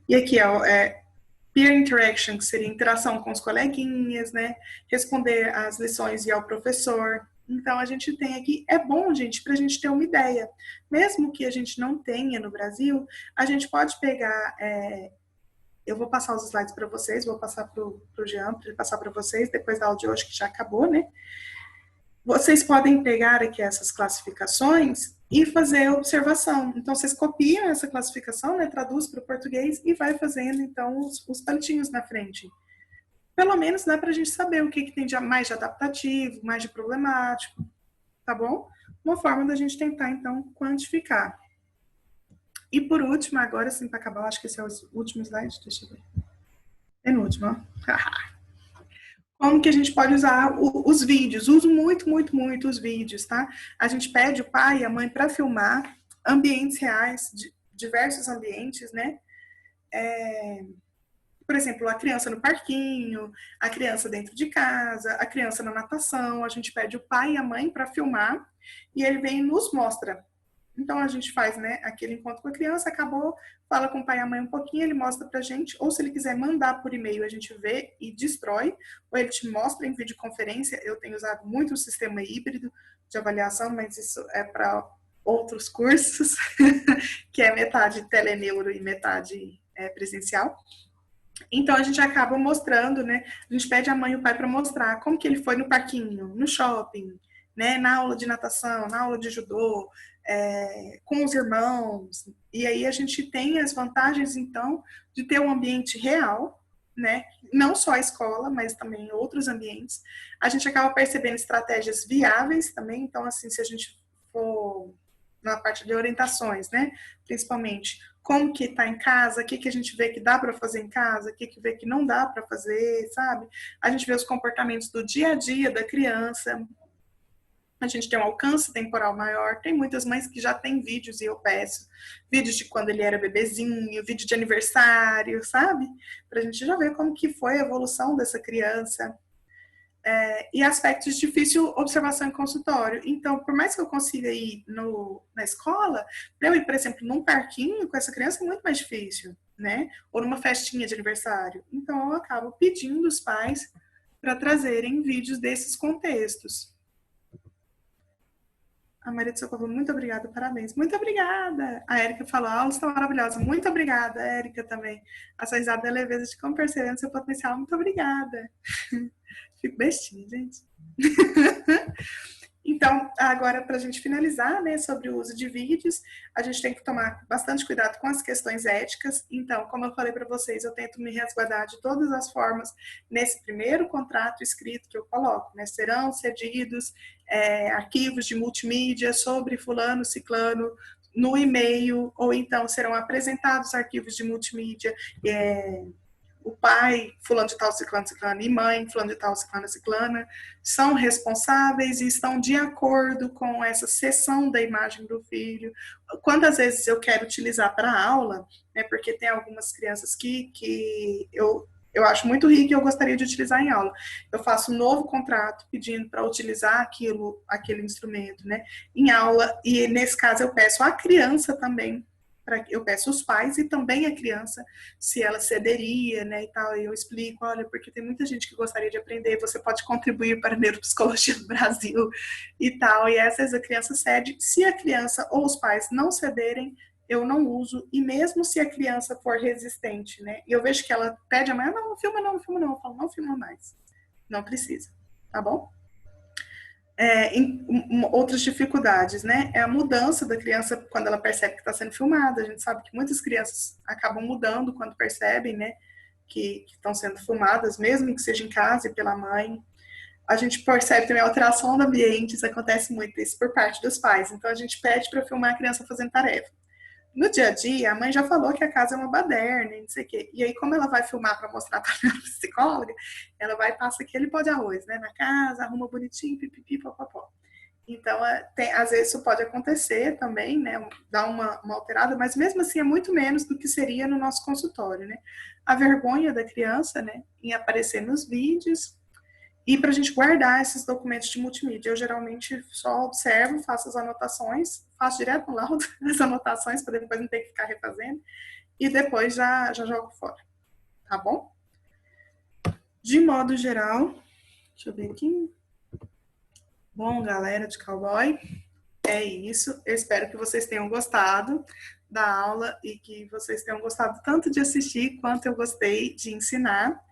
E aqui peer interaction, que seria interação com os coleguinhas, né? Responder às lições e ao professor. Então, a gente tem aqui, é bom, gente, para a gente ter uma ideia. Mesmo que a gente não tenha no Brasil, a gente pode pegar, eu vou passar os slides para vocês, vou passar para o Jean, para ele passar para vocês, depois da aula de hoje, que já acabou, né? Vocês podem pegar aqui essas classificações e fazer observação. Então, vocês copiam essa classificação, né, traduz para o português e vai fazendo, então, os palitinhos na frente. Pelo menos dá para a gente saber o que tem de mais de adaptativo, mais de problemático, tá bom? Uma forma da gente tentar, então, quantificar. E por último, agora sim, para acabar, acho que esse é o último slide, deixa eu ver. Penúltimo, ó. Como que a gente pode usar os vídeos? Uso muito, muito, muito os vídeos, tá? A gente pede o pai e a mãe para filmar ambientes reais, diversos ambientes, né? Por exemplo, a criança no parquinho, a criança dentro de casa, a criança na natação. A gente pede o pai e a mãe para filmar e ele vem e nos mostra. Então, a gente faz, né, aquele encontro com a criança, acabou, fala com o pai e a mãe um pouquinho, ele mostra pra gente, ou se ele quiser mandar por e-mail, a gente vê e destrói, ou ele te mostra em videoconferência. Eu tenho usado muito o sistema híbrido de avaliação, mas isso é para outros cursos, que é metade teleneuro e metade presencial. Então a gente acaba mostrando, né? A gente pede a mãe e o pai para mostrar como que ele foi no parquinho, no shopping, né? Na aula de natação, na aula de judô, com os irmãos. E aí a gente tem as vantagens, então, de ter um ambiente real, né? Não só a escola, mas também outros ambientes. A gente acaba percebendo estratégias viáveis também. Então, assim, se a gente for na parte de orientações, né? Principalmente como que está em casa, o que, que a gente vê que dá para fazer em casa, o que, que vê que não dá para fazer, sabe? A gente vê os comportamentos do dia a dia da criança, a gente tem um alcance temporal maior. Tem muitas mães que já têm vídeos e eu peço vídeos de quando ele era bebezinho, vídeo de aniversário, sabe? Para a gente já ver como que foi a evolução dessa criança. E aspectos de difícil observação em consultório. Então, por mais que eu consiga ir na escola, eu ir, por exemplo, num parquinho com essa criança é muito mais difícil, né? Ou numa festinha de aniversário. Então, eu acabo pedindo os pais para trazerem vídeos desses contextos. A Maria de Socorro, muito obrigada, parabéns. Muito obrigada. A Érica falou, a aula está maravilhosa. Muito obrigada, Érica também. A sua risada da leveza de como percebendo seu potencial. Muito obrigada. Fico bestinha, gente. Então, agora, para a gente finalizar, né, sobre o uso de vídeos, a gente tem que tomar bastante cuidado com as questões éticas. Então, como eu falei para vocês, eu tento me resguardar de todas as formas nesse primeiro contrato escrito que eu coloco, né? Serão cedidos arquivos de multimídia sobre fulano, ciclano, no e-mail, ou então serão apresentados arquivos de multimídia, o pai, fulano de tal, ciclano, ciclana, e mãe, fulano de tal, ciclana, ciclana, são responsáveis e estão de acordo com essa seção da imagem do filho. Quantas vezes eu quero utilizar para aula, né, porque tem algumas crianças que eu acho muito rico e eu gostaria de utilizar em aula. Eu faço um novo contrato pedindo para utilizar aquele instrumento, né, em aula, e nesse caso eu peço à criança também, eu peço os pais e também a criança se ela cederia, né, e tal, e eu explico, olha, porque tem muita gente que gostaria de aprender, você pode contribuir para a neuropsicologia do Brasil e tal, e às vezes a criança cede, se a criança ou os pais não cederem, eu não uso, e mesmo se a criança for resistente, né, e eu vejo que ela pede a mãe, não, não filma não, não filma não, eu falo, não filma mais, não precisa, tá bom? Outras dificuldades, né? É a mudança da criança quando ela percebe que está sendo filmada. A gente sabe que muitas crianças acabam mudando quando percebem, né? Que estão sendo filmadas, mesmo que seja em casa e pela mãe. A gente percebe também a alteração do ambiente, isso acontece muito isso por parte dos pais. Então a gente pede para filmar a criança fazendo tarefa. No dia a dia, a mãe já falou que a casa é uma baderna, não sei o quê. E aí, como ela vai filmar para mostrar para a psicóloga, ela vai e passa aquele pó de arroz, né, na casa, arruma bonitinho, pipipi, popopó. Então, às vezes isso pode acontecer também, né, dar uma alterada, mas mesmo assim é muito menos do que seria no nosso consultório, né. A vergonha da criança, né, em aparecer nos vídeos, e para a gente guardar esses documentos de multimídia, eu geralmente só observo, faço as anotações, faço direto no laudo as anotações, para depois não ter que ficar refazendo, e depois já jogo fora, tá bom? De modo geral, deixa eu ver aqui. Bom, galera de cowboy, é isso. Eu espero que vocês tenham gostado da aula e que vocês tenham gostado tanto de assistir quanto eu gostei de ensinar.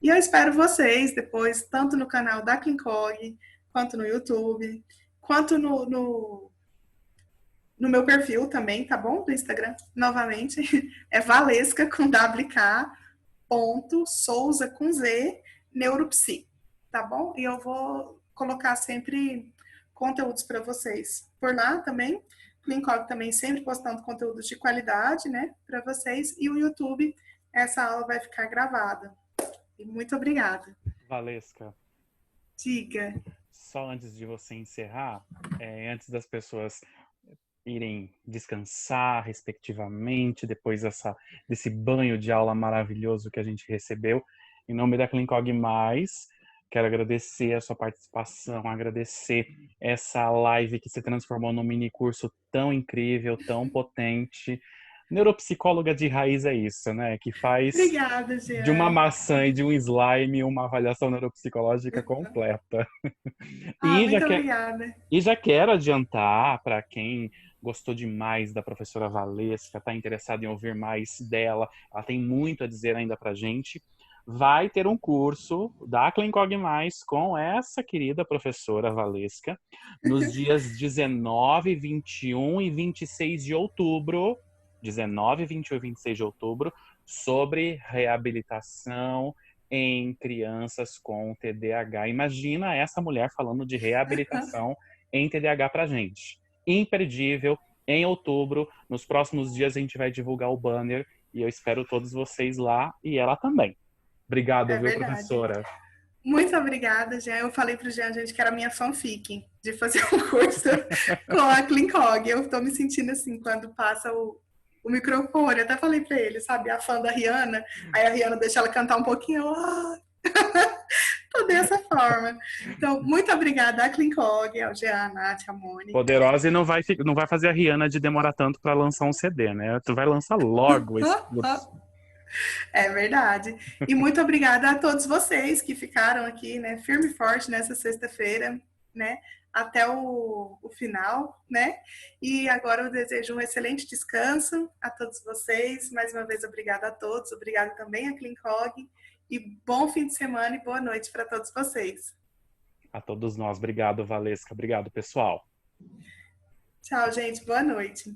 E eu espero vocês depois, tanto no canal da Klinkog, quanto no YouTube, quanto no meu perfil também, tá bom? Do Instagram, novamente. É Valesca com WK, ponto, Souza com Z, Neuropsi, tá bom? E eu vou colocar sempre conteúdos para vocês por lá também. Klinkog também sempre postando conteúdos de qualidade, né, para vocês. E o YouTube, essa aula vai ficar gravada. E muito obrigada. Valesca, Diga. só antes de você encerrar, antes das pessoas irem descansar respectivamente, depois desse banho de aula maravilhoso que a gente recebeu, em nome da Klinkog+, quero agradecer a sua participação, agradecer essa live que se transformou num mini curso tão incrível, tão potente. Neuropsicóloga de raiz é isso, né? Que faz Obrigada, de uma Jean. maçã e de um slime uma avaliação neuropsicológica completa. Ah, E já, muito que, obrigada. e já quero adiantar para quem gostou demais da professora Valesca, está interessado em ouvir mais dela, ela tem muito a dizer ainda para a gente, vai ter um curso da Cleancog Mais com essa querida professora Valesca nos dias 19, 21 e 26 de outubro, 19, 21 e 26 de outubro, sobre reabilitação em crianças com TDAH. Imagina essa mulher falando de reabilitação em TDAH pra gente. Imperdível, em outubro, nos próximos dias a gente vai divulgar o banner e eu espero todos vocês lá e ela também. Obrigado, É viu, verdade. professora? Muito obrigada, Jean. Eu falei pro Jean, gente, que era minha fanfic de fazer um curso com a Cleancog. Eu tô me sentindo assim, quando passa o microfone. Eu até falei pra ele, sabe, a fã da Rihanna. Aí a Rihanna deixa ela cantar um pouquinho. Eu, tô dessa forma. Então, muito obrigada à Cleancog, ao Jean, a Nath, a Mônica, né? Poderosa e não vai fazer a Rihanna de demorar tanto para lançar um CD, né? Tu vai lançar logo esse curso. É verdade. E muito obrigada a todos vocês que ficaram aqui, né, firme e forte nessa sexta-feira, né, até o final, né? E agora eu desejo um excelente descanso a todos vocês. Mais uma vez, obrigada a todos. Obrigada também a Cleancog. E bom fim de semana e boa noite para todos vocês. A todos nós. Obrigado, Valesca. Obrigado, pessoal. Tchau, gente. Boa noite.